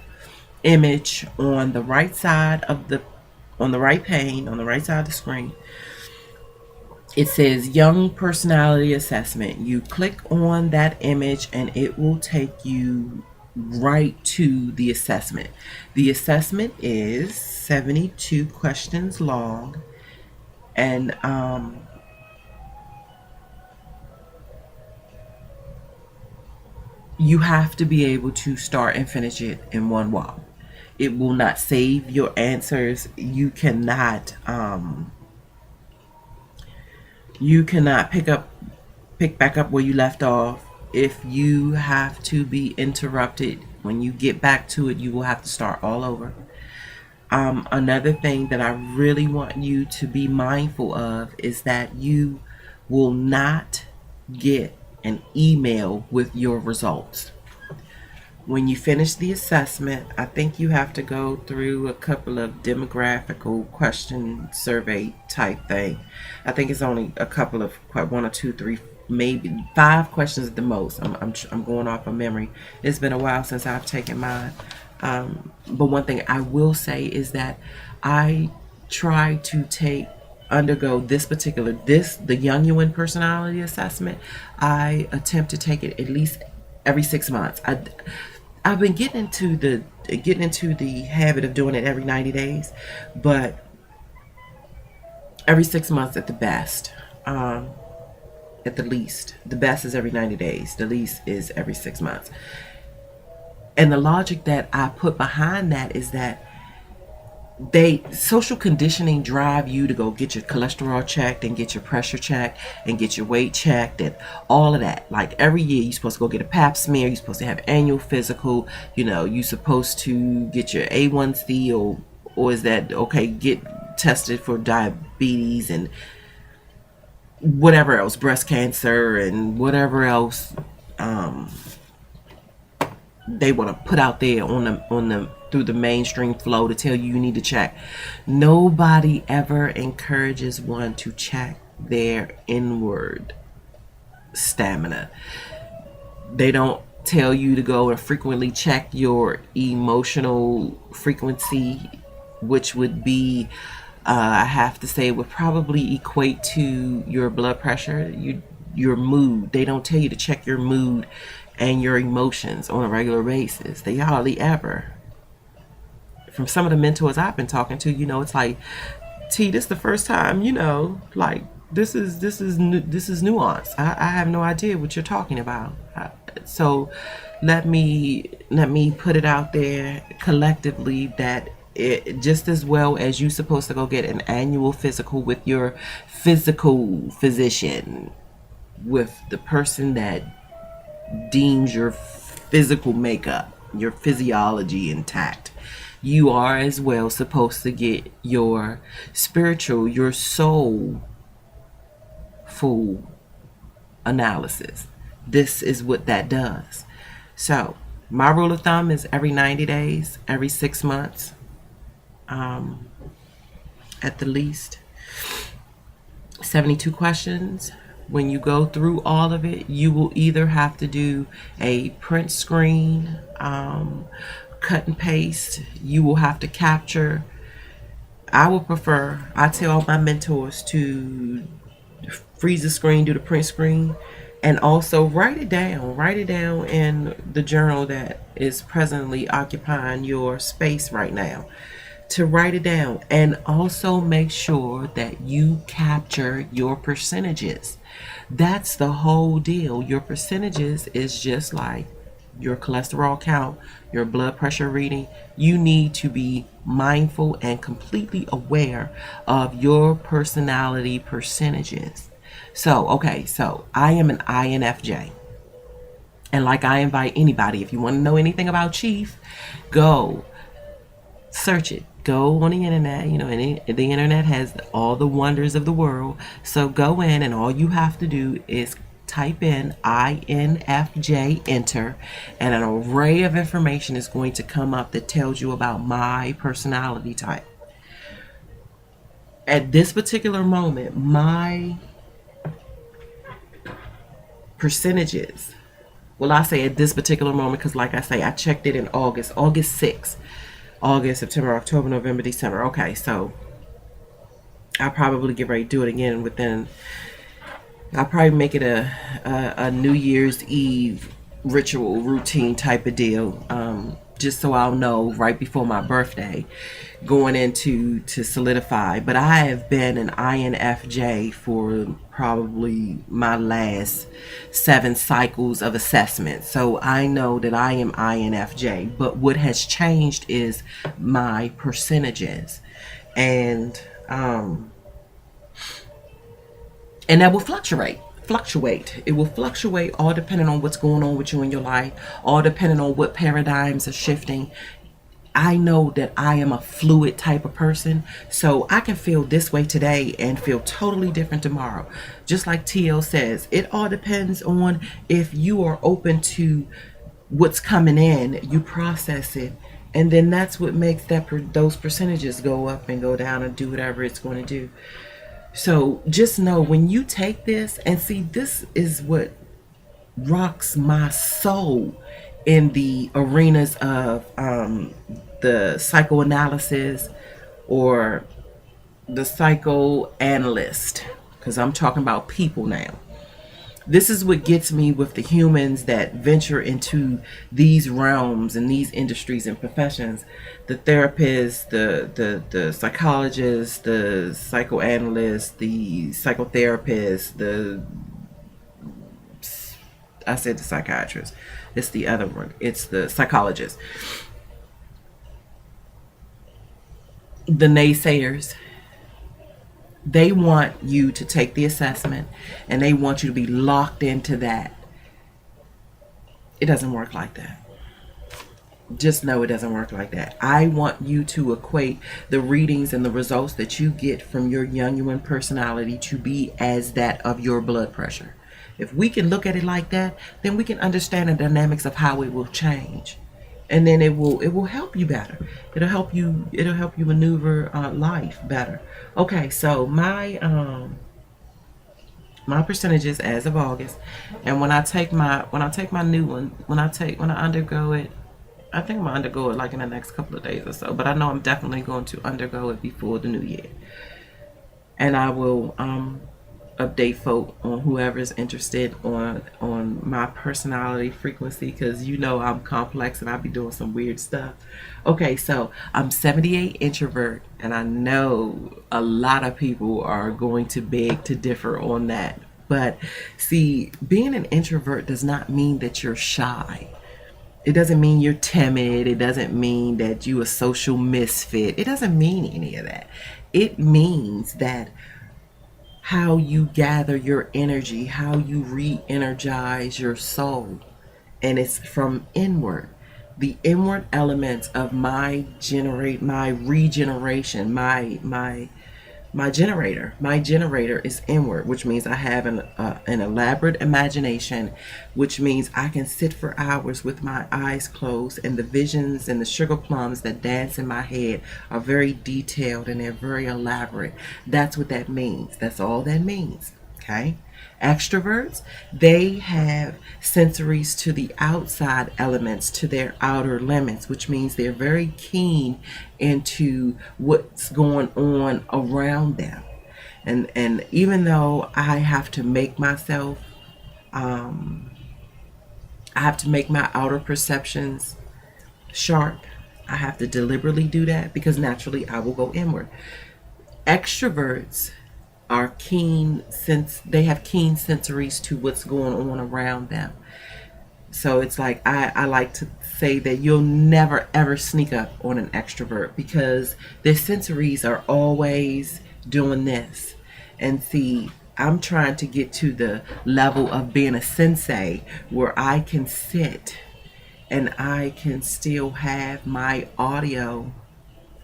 image on the right side of on the right pane, on the right side of the screen. It says Young Personality Assessment. You click on that image and it will take you right to the assessment. The assessment is 72 questions long, and you have to be able to start and finish it in one walk. It will not save your answers. You cannot pick back up where you left off. If you have to be interrupted, when you get back to it, you will have to start all over. Another thing that I really want you to be mindful of is that you will not get an email with your results. When you finish the assessment, I think you have to go through a couple of demographical question survey type thing. I think it's only a couple of 1 or 2, 3, maybe 5 questions at the most. I'm going off of memory. It's been a while since I've taken mine. But one thing I will say is that I try to undergo the Jungian personality assessment. I attempt to take it at least every 6 months. I've been getting into the habit of doing it every 90 days, but every 6 months at the best. At the least. The best is every 90 days. The least is every 6 months. And the logic that I put behind that is that social conditioning drive you to go get your cholesterol checked and get your pressure checked and get your weight checked and all of that. Like every year you're supposed to go get a pap smear, you're supposed to have annual physical, you're supposed to get your A1C or is that okay, get tested for diabetes and whatever else, breast cancer and whatever else they want to put out there on the through the mainstream flow to tell you need to check. Nobody ever encourages one to check their inward stamina. They don't tell you to go and frequently check your emotional frequency, which would be I have to say it would probably equate to your blood pressure, your mood. They don't tell you to check your mood and your emotions on a regular basis. They hardly ever. From some of the mentors I've been talking to, it's like, T, this is the first time, like this is nuance. I have no idea what you're talking about. So let me put it out there collectively that just as well as you're supposed to go get an annual physical with your physical physician, with the person that deems your physical makeup, your physiology intact, you are as well supposed to get your spiritual, your soul full analysis. This is what that does. So my rule of thumb is every 90 days, every 6 months, at the least. 72 questions. When you go through all of it, you will either have to do a print screen, cut and paste. You will have to capture. I tell all my mentors to freeze the screen, do the print screen, and also write it down. Write it down in the journal that is presently occupying your space right now. To write it down, and also make sure that you capture your percentages. That's the whole deal. Your percentages is just like your cholesterol count, your blood pressure reading. You need to be mindful and completely aware of your personality percentages. So I am an INFJ. And like I invite anybody, if you want to know anything about Chief, go search it. Go on the internet, and the internet has all the wonders of the world. So go in, and all you have to do is type in INFJ, enter, and an array of information is going to come up that tells you about my personality type. At this particular moment, my percentages, well, I say at this particular moment because, like I say, I checked it in August 6th. August, September, October, November, December. Okay, so I'll probably get ready to do it again I'll probably make it a New Year's Eve ritual, routine type of deal. Just so I'll know right before my birthday, going into to solidify. But I have been an INFJ for probably my last 7 cycles of assessment. So I know that I am INFJ. But what has changed is my percentages. And that will fluctuate. It will fluctuate all depending on what's going on with you in your life, all depending on what paradigms are shifting. I know that I am a fluid type of person, so I can feel this way today and feel totally different tomorrow. Just like TL says, it all depends on if you are open to what's coming in, you process it, and then that's what makes those percentages go up and go down and do whatever it's going to do. So just know when you take this, and see, this is what rocks my soul in the arenas of the psychoanalysis or the psychoanalyst, because I'm talking about people now. This is what gets me with the humans that venture into these realms and these industries and professions. The therapists, the psychologists, the psychoanalysts, the psychotherapists, I said the psychiatrist. It's the other one. It's the psychologist. The naysayers. They want you to take the assessment and they want you to be locked into that. It doesn't work like that. Just know it doesn't work like that. I want you to equate the readings and the results that you get from your Jungian personality to be as that of your blood pressure. If we can look at it like that, then we can understand the dynamics of how it will change. And then it will help you better. It'll help you maneuver life better. Okay, so my percentages as of August, and when I take my new one, when I undergo it I think I'm gonna undergo it like in the next couple of days or so. But I know I'm definitely going to undergo it before the new year. And I will update folk on whoever's interested on my personality frequency, because you know I'm complex and I be doing some weird stuff. Okay, so I'm 78 introvert, and I know a lot of people are going to beg to differ on that. But see, being an introvert does not mean that you're shy. It doesn't mean you're timid. It doesn't mean that you a social misfit. It doesn't mean any of that. It means that how you gather your energy, how you re-energize your soul, and it's from inward. The inward elements of my regeneration, my generator is inward, which means I have an elaborate imagination, which means I can sit for hours with my eyes closed, and the visions and the sugar plums that dance in my head are very detailed and they're very elaborate. That's what that means. That's all that means. Okay. Extroverts, they have sensories to the outside elements, to their outer limits, which means they're very keen into what's going on around them. And even though I have to make myself, I have to make my outer perceptions sharp. I have to deliberately do that because naturally I will go inward. Extroverts are keen, since they have keen sensories to what's going on around them. So it's like I like to say that you'll never ever sneak up on an extrovert because their sensories are always doing this. And see, I'm trying to get to the level of being a sensei where I can sit and I can still have my audio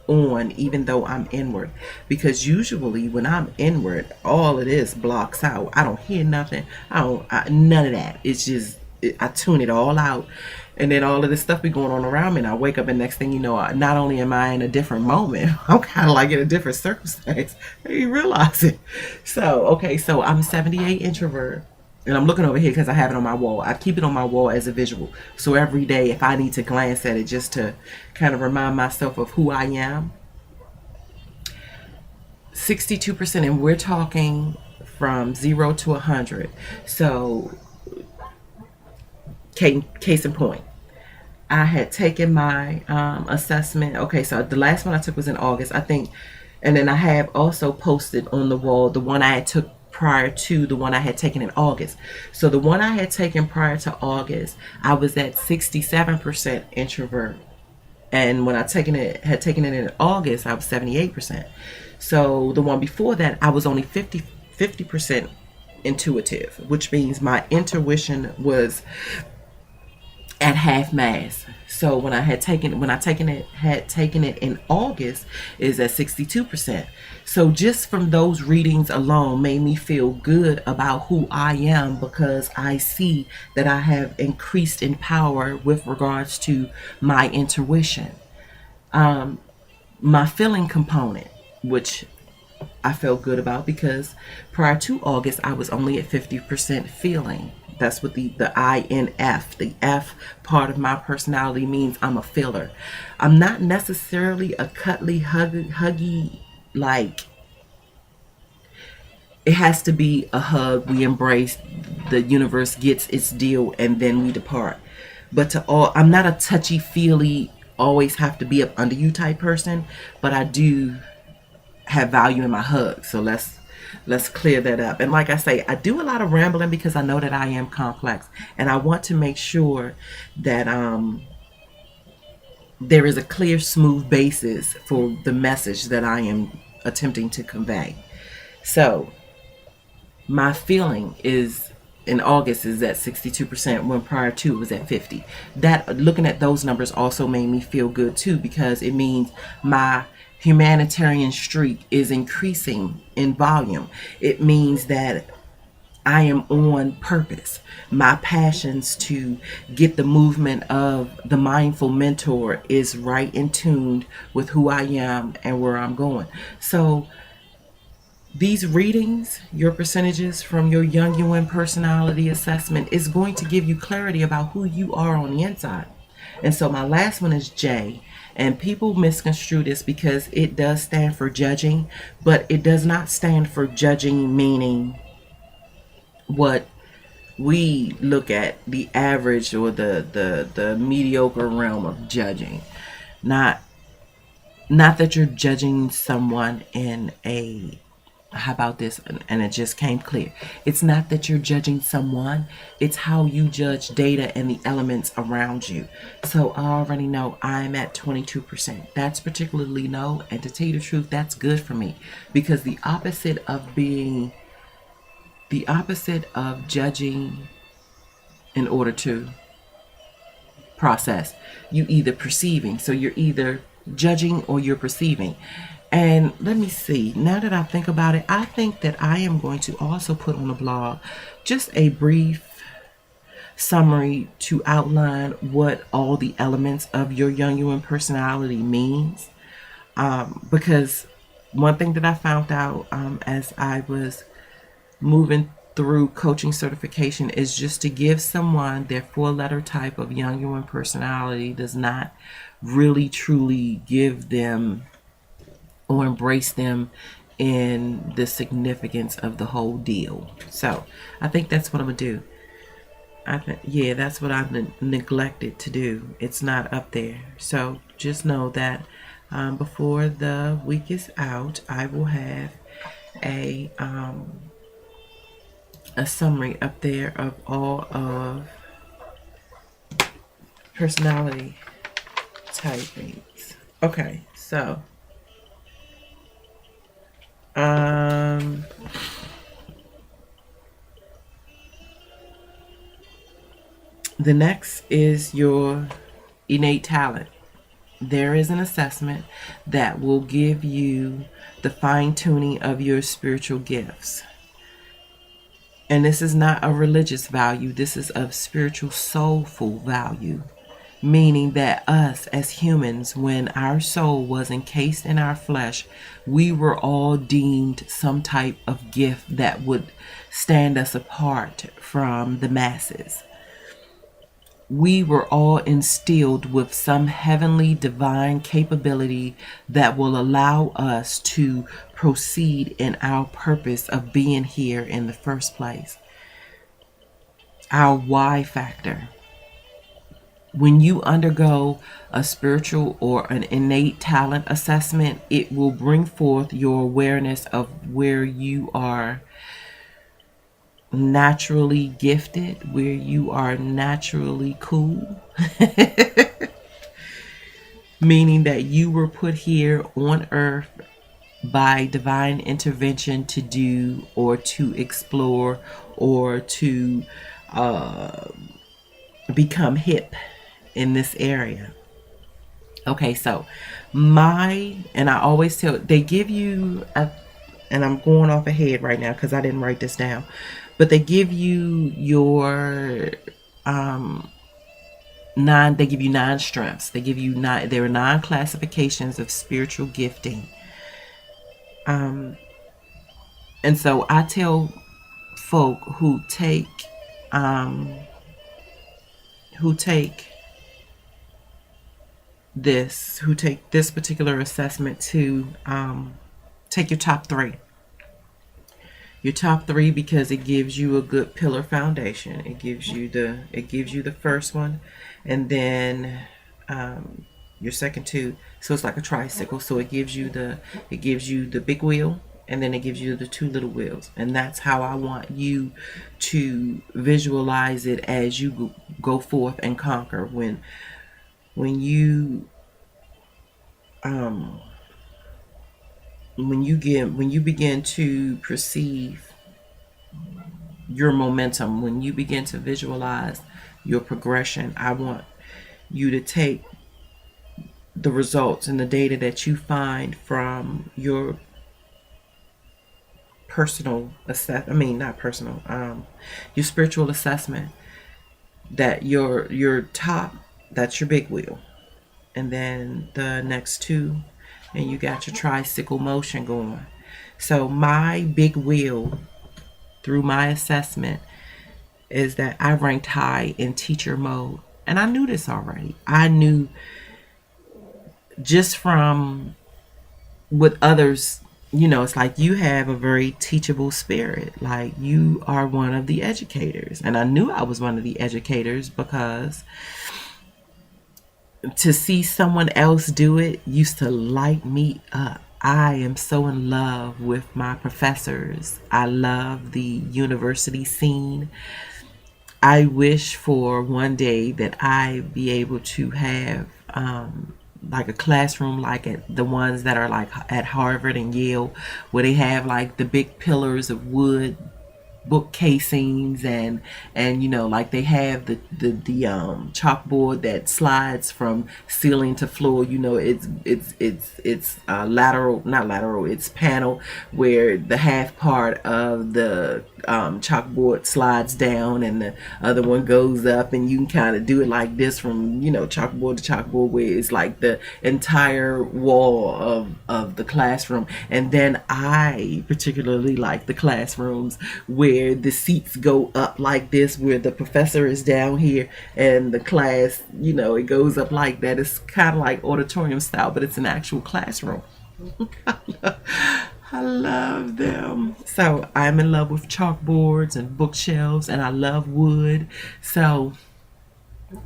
on even though I'm inward, because usually when I'm inward all it is blocks out. I don't hear nothing. None of that. It's just I tune it all out, and then all of this stuff be going on around me, and I wake up and next thing you know, not only am I in a different moment, I'm kind of like in a different circumstance. You realize it. So okay, so I'm 78 introvert. And I'm looking over here because I have it on my wall. I keep it on my wall as a visual. So every day, if I need to glance at it just to kind of remind myself of who I am, 62%, and we're talking from 0 to 100. So, case in point, I had taken my assessment. Okay, so the last one I took was in August, I think. And then I have also posted on the wall the one I had took prior to the one I had taken in August. So the one I had taken prior to August, I was at 67% introvert. And when I had taken it in August, I was 78%. So the one before that, I was only 50% intuitive, which means my intuition was at half mass. So when I had taken it in August, is at 62%. So just from those readings alone made me feel good about who I am, because I see that I have increased in power with regards to my intuition. My feeling component, which I felt good about, because prior to August I was only at 50% feeling. That's what the INF, the F part of my personality means. I'm a feeler. I'm not necessarily a cuddly, huggy, like it has to be a hug, we embrace, the universe gets its deal, and then we depart. But I'm not a touchy feely, always have to be up under you type person, but I do have value in my hugs. So let's clear that up. And like I say, I do a lot of rambling because I know that I am complex, and I want to make sure that there is a clear, smooth basis for the message that I am attempting to convey. So my feeling is in August is at 62%, when prior to it was at 50. That, looking at those numbers, also made me feel good too, because it means my humanitarian streak is increasing in volume. It means that I am on purpose. My passions to get the movement of the mindful mentor is right in tune with who I am and where I'm going. So these readings, your percentages from your Jungian personality assessment, is going to give you clarity about who you are on the inside. And so my last one is J. And people misconstrue this because it does stand for judging, but it does not stand for judging, meaning what we look at the average or the mediocre realm of judging. Not that you're judging someone in a, how about this, and it just came clear. It's not that you're judging someone, it's how you judge data and the elements around you. So I already know I'm at 22%. That's particularly low, and to tell you the truth, that's good for me, because the opposite of judging in order to process, you either perceiving. So you're either judging or you're perceiving. And let me see, now that I think about it, I think that I am going to also put on the blog just a brief summary to outline what all the elements of your Jungian personality means. Because one thing that I found out as I was moving through coaching certification is just to give someone their 4-letter type of Jungian personality does not really truly give them or embrace them in the significance of the whole deal. So I think that's what I'm gonna do. Yeah, that's what I've neglected to do. It's not up there. So just know that before the week is out, I will have a summary up there of all of personality typings. Okay, so the next is your innate talent. There is an assessment that will give you the fine-tuning of your spiritual gifts. And this is not a religious value. This is of spiritual, soulful value. Meaning that us as humans, when our soul was encased in our flesh, we were all deemed some type of gift that would stand us apart from the masses. We were all instilled with some heavenly divine capability that will allow us to proceed in our purpose of being here in the first place. Our why factor. When you undergo a spiritual or an innate talent assessment, it will bring forth your awareness of where you are naturally gifted, where you are naturally cool. Meaning that you were put here on earth by divine intervention to do or to explore or to become hip in this area. Okay, so and I always tell, they give you and I'm going off ahead right now because I didn't write this down, but they give you your they give you 9 strengths. They give you 9, there are 9 classifications of spiritual gifting. And so I tell folk who take this particular assessment to take your top 3. Your top 3, because it gives you a good pillar foundation. It gives you the first one, and then your second 2. So it's like a tricycle. So it gives you the big wheel, and then it gives you the 2 little wheels. And that's how I want you to visualize it as you go forth and conquer. When you begin to perceive your momentum, when you begin to visualize your progression, I want you to take the results and the data that you find from your personal your spiritual assessment, that your top, that's your big wheel, and then the next 2, and you got your tricycle motion going. So my big wheel through my assessment is that I ranked high in teacher mode. And I knew this already. I knew just from with others, it's like you have a very teachable spirit. Like you are one of the educators. And I knew I was one of the educators because to see someone else do it used to light me up. I am so in love with my professors. I love the university scene. I wish for one day that I be able to have like a classroom like at the ones that are like at Harvard and Yale, where they have like the big pillars of wood book casings, and like they have the chalkboard that slides from ceiling to floor. It's lateral, not lateral, it's panel, where the half part of the chalkboard slides down and the other one goes up, and you can kind of do it like this from chalkboard to chalkboard, where it's like the entire wall of the classroom. And then I particularly like the classrooms where the seats go up like this, where the professor is down here and the class, it goes up like that. It's kind of like auditorium style, but it's an actual classroom. I love them. So I'm in love with chalkboards and bookshelves, and I love wood. So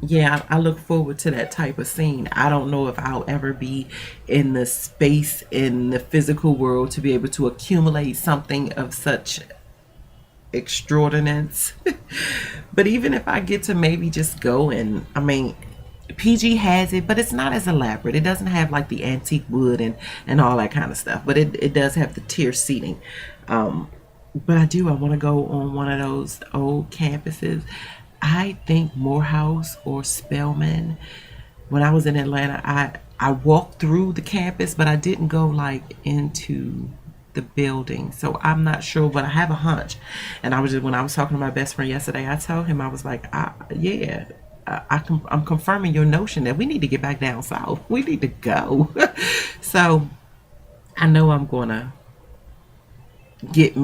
yeah, I look forward to that type of scene. I don't know if I'll ever be in the space in the physical world to be able to accumulate something of such extraordinance. But even if I get to maybe just go, and I mean, PG has it, but it's not as elaborate. It doesn't have like the antique wood and all that kind of stuff, but it does have the tier seating. But I want to go on one of those old campuses. I think Morehouse or Spelman. When I was in Atlanta, I walked through the campus, but I didn't go like into the building. So I'm not sure, but I have a hunch. And when I was talking to my best friend yesterday, I told him, I was like, I'm confirming your notion that we need to get back down south. We need to go. So I know I'm gonna get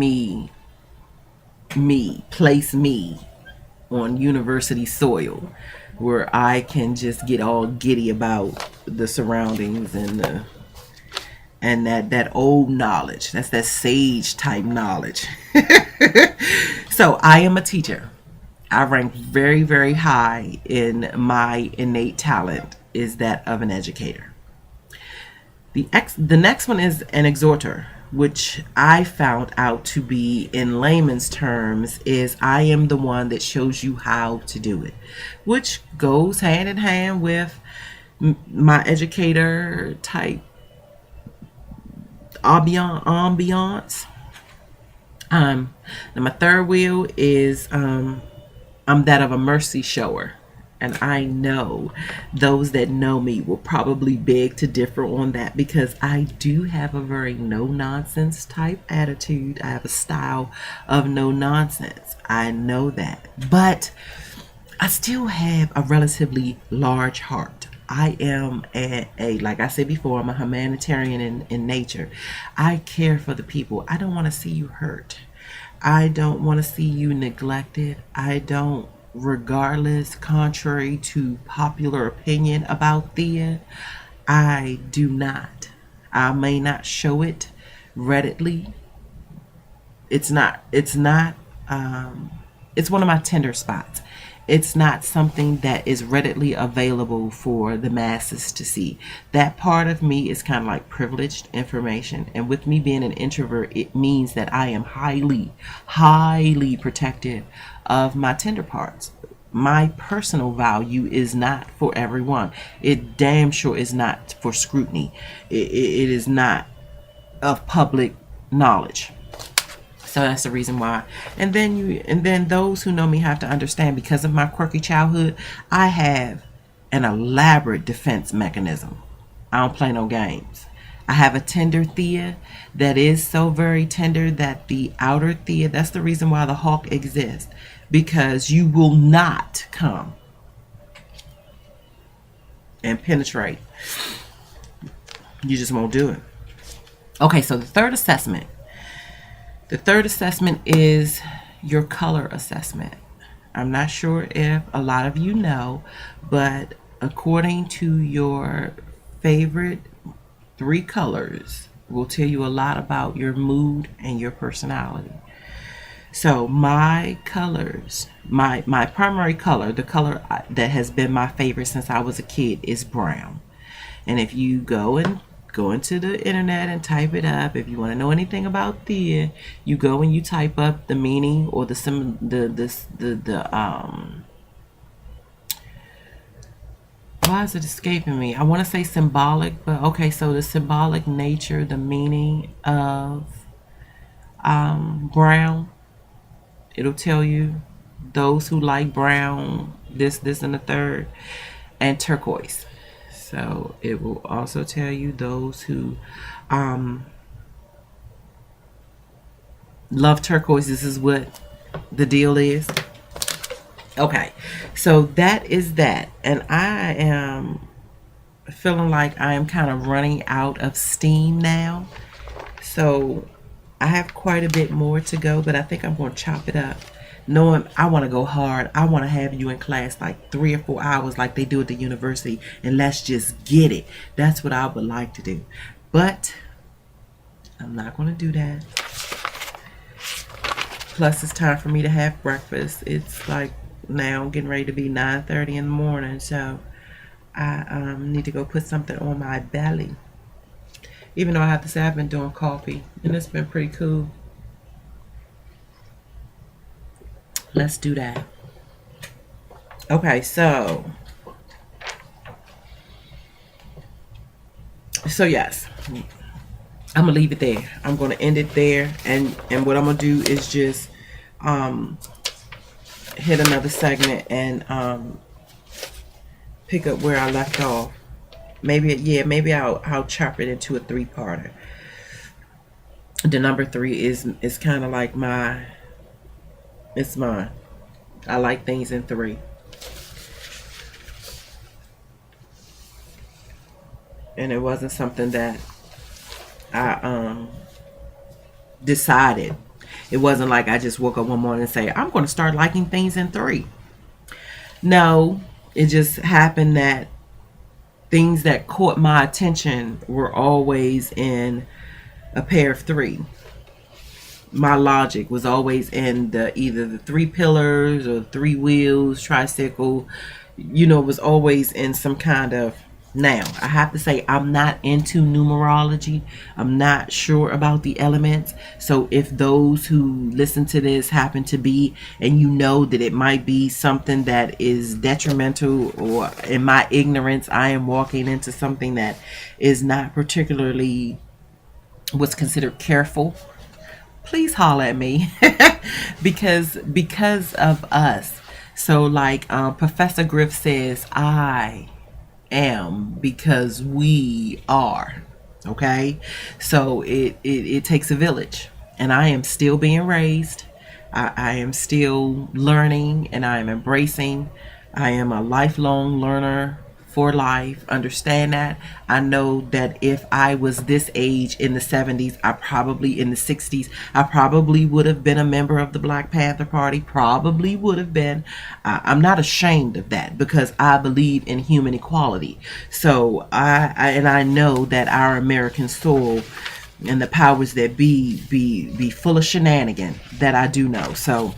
place me on university soil, where I can just get all giddy about the surroundings and that old knowledge. That's that sage type knowledge. So I am a teacher. I rank very, very high in my innate talent is that of an educator. The next one is an exhorter, which I found out to be, in layman's terms, is I am the one that shows you how to do it, which goes hand in hand with my educator type ambiance. And my third wheel is I'm that of a mercy shower. And I know those that know me will probably beg to differ on that, because I do have a very no nonsense type attitude. I have a style of no nonsense. I know that. But I still have a relatively large heart. I am like I said before, I'm a humanitarian in nature. I care for the people. I don't want to see you hurt. I don't want to see you neglected. I don't, regardless, contrary to popular opinion about Thea, I do not. I may not show it readily. It's one of my tender spots. It's not something that is readily available for the masses to see. That part of me is kind of like privileged information. And with me being an introvert, it means that I am highly, highly protective of my tender parts. My personal value is not for everyone. It damn sure is not for scrutiny. It is not of public knowledge. So that's the reason why. And then those who know me have to understand, because of my quirky childhood, I have an elaborate defense mechanism. I don't play no games. I have a tender Thea that is so very tender that the outer Thea, that's the reason why the hawk exists, because you will not come and penetrate. You just won't do it. Okay, so the third assessment is your color assessment. I'm not sure if a lot of you know, but according to your favorite three colors will tell you a lot about your mood and your personality. So my colors, my primary color, the color that has been my favorite since I was a kid is brown. And if you go into the internet and type it up, if you want to know anything about Thea, you go and you type up the meaning or the why is it escaping me? I want to say symbolic, but okay, so the symbolic nature, the meaning of brown, it'll tell you those who like brown, this, and the third, and turquoise. So it will also tell you those who love turquoise. This is what the deal is. Okay, so that is that. And I am feeling like I am kind of running out of steam now. So I have quite a bit more to go, but I think I'm going to chop it up. Knowing I want to go hard, I want to have you in class like 3 or 4 hours like they do at the university, and let's just get it. That's what I would like to do. But I'm not going to do that. Plus, it's time for me to have breakfast. It's like now getting ready to be 9:30 in the morning, so I need to go put something on my belly. Even though I have to say I've been doing coffee, and it's been pretty cool. Let's do that. Okay, so yes, I'm gonna leave it there. I'm gonna end it there, and what I'm gonna do is just hit another segment and pick up where I left off. Maybe I'll chop it into a 3-parter. The number 3 is kind of like it's mine. I like things in 3. And it wasn't something that I decided. It wasn't like I just woke up one morning and say, I'm going to start liking things in 3. No, it just happened that things that caught my attention were always in a pair of 3. My logic was always in either the 3 pillars or 3 wheels, tricycle. It was always in some kind of. Now, I have to say I'm not into numerology. I'm not sure about the elements. So if those who listen to this happen to be, and that it might be something that is detrimental, or in my ignorance, I am walking into something that is not particularly what's considered careful, please holler at me. because of us. So like Professor Griff says, I am because we are. Okay, so it takes a village, and I am still being raised. I am still learning, and I am embracing. I am a lifelong learner for life. Understand that. I know that if I was this age in the 70s, in the 60s, I probably would have been a member of the Black Panther Party. Probably would have been. I'm not ashamed of that because I believe in human equality. So I know that our American soul and the powers that be full of shenanigans. That I do know. So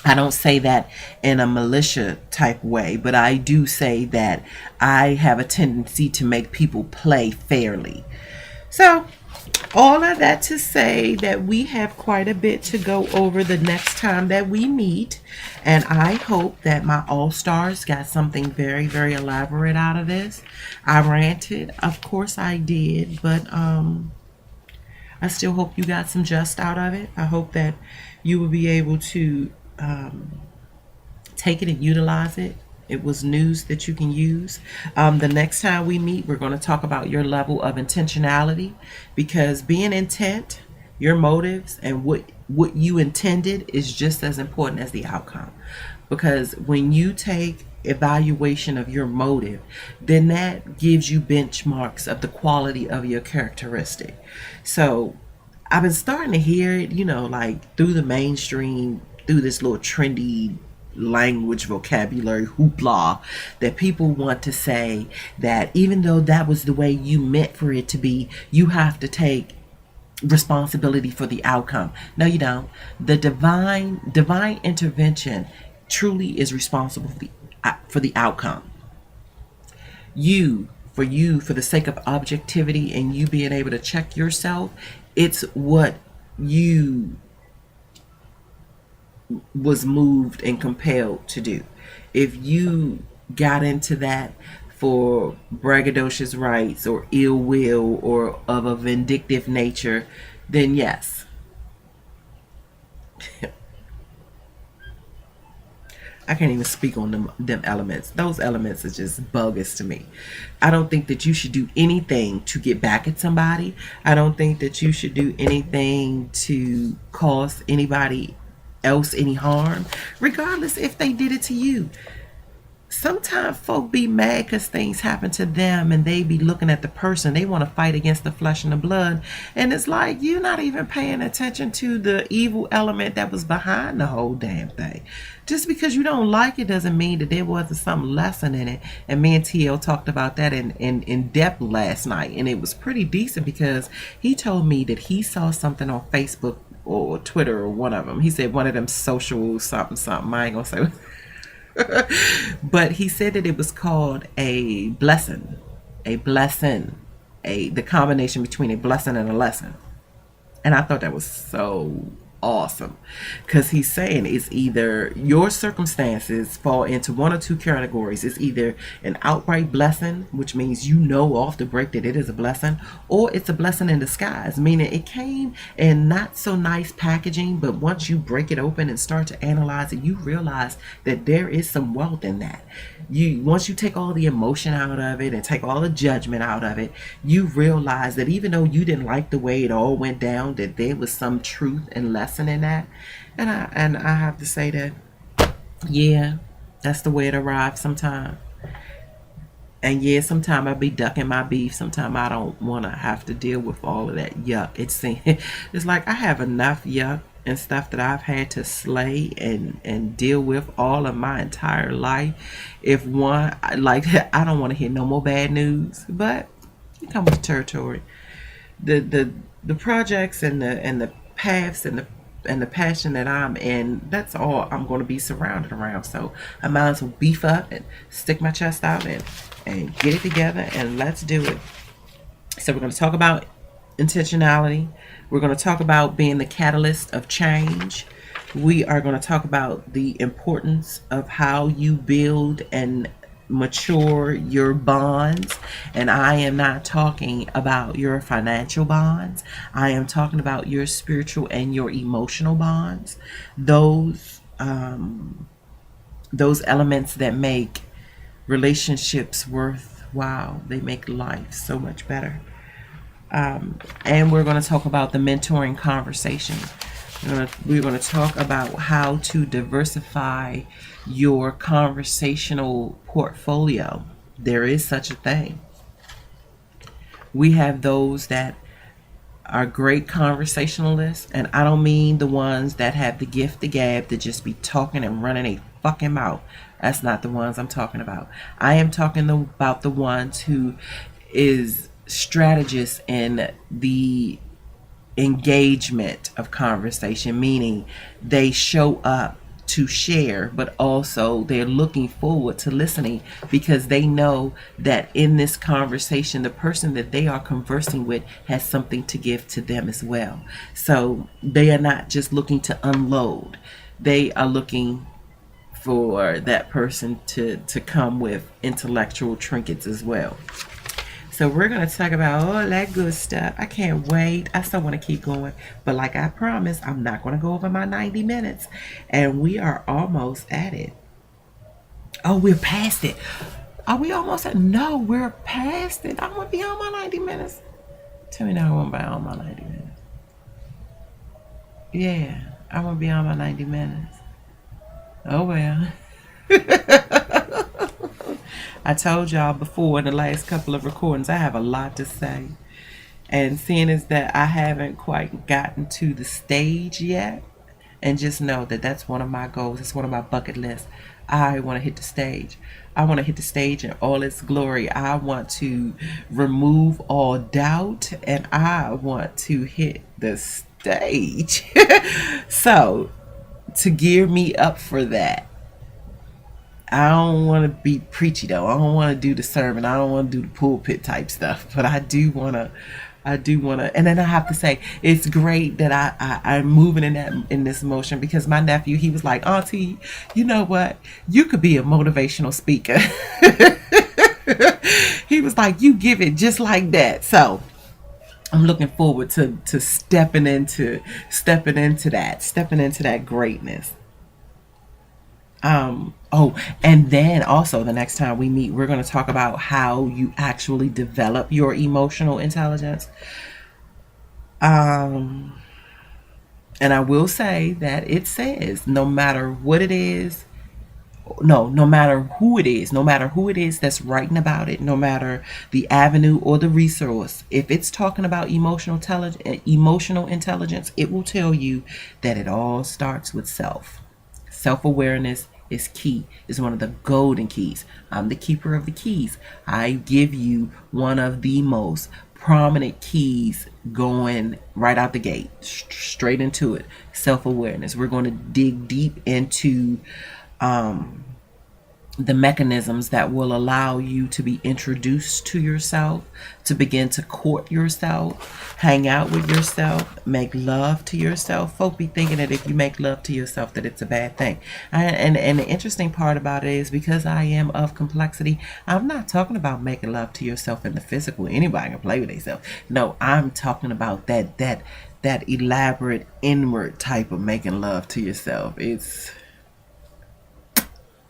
I don't say that in a militia type way, but I do say that I have a tendency to make people play fairly. So all of that to say that we have quite a bit to go over the next time that we meet. And I hope that my all-stars got something very, very elaborate out of this. I ranted. Of course I did. But I still hope you got some just out of it. I hope that you will be able to take it and utilize it. It was news that you can use. The next time we meet, we're going to talk about your level of intentionality, because being intent, your motives, and what you intended is just as important as the outcome. Because when you take evaluation of your motive, then that gives you benchmarks of the quality of your characteristic. So I've been starting to hear it, like through the mainstream, through this little trendy language, vocabulary, hoopla, that people want to say that even though that was the way you meant for it to be, you have to take responsibility for the outcome. No, you don't. The divine intervention truly is responsible for the outcome. For the sake of objectivity and you being able to check yourself, it's what you was moved and compelled to do. If you got into that for braggadocious rights or ill will or of a vindictive nature, then yes. I can't even speak on them elements. Those elements are just bogus to me. I don't think that you should do anything to get back at somebody. I don't think that you should do anything to cause anybody else any harm, regardless if they did it to you. Sometimes folk be mad because things happen to them and they be looking at the person. They want to fight against the flesh and the blood. And it's like you're not even paying attention to the evil element that was behind the whole damn thing. Just because you don't like it doesn't mean that there wasn't some lesson in it. And me and TL talked about that in depth last night. And it was pretty decent because he told me that he saw something on Facebook or Twitter or one of them. He said one of them social something. I ain't gonna say but he said that it was called a blessing, the combination between a blessing and a lesson. And I thought that was so awesome because he's saying it's either your circumstances fall into one or two categories. It's either an outright blessing, which means you know off the break that it is a blessing, or it's a blessing in disguise, meaning it came in not so nice packaging, but once you break it open and start to analyze it, you realize that there is some wealth in that. Once you take all the emotion out of it and take all the judgment out of it, you realize that even though you didn't like the way it all went down, that there was some truth and lesson in that. And I have to say that, yeah, that's the way it arrives sometimes. And yeah, sometimes I be ducking my beef. Sometimes I don't want to have to deal with all of that yuck. It's like I have enough yuck and stuff that I've had to slay and deal with all of my entire life. If one, like, I don't want to hear no more bad news, but it comes with the territory. The projects and the paths and the passion that I'm in, that's all I'm going to be surrounded around. So I might as well beef up and stick my chest out and get it together and let's do it. So we're going to talk about intentionality. We're going to talk about being the catalyst of change. We are going to talk about the importance of how you build and mature your bonds. And I am not talking about your financial bonds. I am talking about your spiritual and your emotional bonds. Those elements that make relationships worthwhile. They make life so much better. And we're going to talk about the mentoring conversation. We're going to talk about how to diversify your conversational portfolio. There is such a thing. We have those that are great conversationalists, and I don't mean the ones that have the gift, the gab, to just be talking and running a fucking mouth. That's not the ones I'm talking about. I am talking about the ones who is strategist in the engagement of conversation, meaning they show up to share, but also they're looking forward to listening because they know that in this conversation, the person that they are conversing with has something to give to them as well. So they are not just looking to unload. They are looking for that person to come with intellectual trinkets as well. So we're going to talk about all that good stuff. I can't wait. I still want to keep going. But like I promised, I'm not going to go over my 90 minutes. And we are almost at it. Oh, we're past it. Are we almost at it? No, we're past it. I'm going to be on my 90 minutes. Tell me now I won't be on my 90 minutes. Yeah, I'm going to be on my 90 minutes. Oh, well. I told y'all before in the last couple of recordings, I have a lot to say. And seeing as that I haven't quite gotten to the stage yet, And just know that that's one of my goals. It's one of my bucket lists. I want to hit the stage. I want to hit the stage in all its glory. I want to remove all doubt, and I want to hit the stage. So, to gear me up for that, I don't want to be preachy though. I don't want to do the sermon. I don't want to do the pulpit type stuff. But I do want to. I do want to. And then I have to say, it's great that I'm moving in this motion, because my nephew, he was like, Auntie, you know what? You could be a motivational speaker. He was like, you give it just like that. So I'm looking forward to stepping into that greatness. Oh, and then also the next time we meet, we're going to talk about how you actually develop your emotional intelligence. And I will say that it says no matter what it is, no matter who it is, that's writing about it, no matter the avenue or the resource, if it's talking about emotional intelligence, it will tell you that it all starts with self. Self-awareness is key, is one of the golden keys. I'm the keeper of the keys. I give you one of the most prominent keys going right out the gate, straight into it. Self-awareness. We're going to dig deep into the mechanisms that will allow you to be introduced to yourself, to begin to court yourself, hang out with yourself, make love to yourself. Folk be thinking that if you make love to yourself that it's a bad thing. And the interesting part about it is, because I am of complexity, I'm not talking about making love to yourself in the physical. Anybody can play with themselves. No, I'm talking about that elaborate inward type of making love to yourself.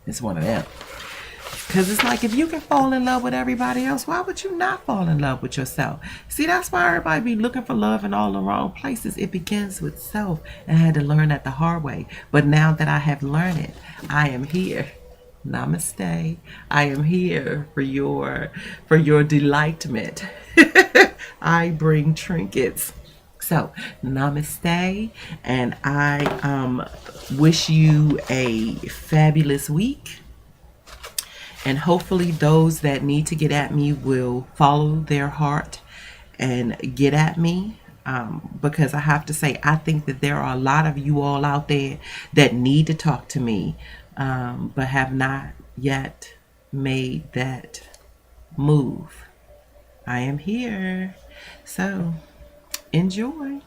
It's one of them. Because it's like, if you can fall in love with everybody else, why would you not fall in love with yourself? See, that's why everybody be looking for love in all the wrong places. It begins with self. And I had to learn that the hard way. But now that I have learned it, I am here. Namaste. I am here for your delightment. I bring trinkets. So, namaste, and I wish you a fabulous week. And hopefully those that need to get at me will follow their heart and get at me. Because I have to say, I think that there are a lot of you all out there that need to talk to me, but have not yet made that move. I am here. So, enjoy.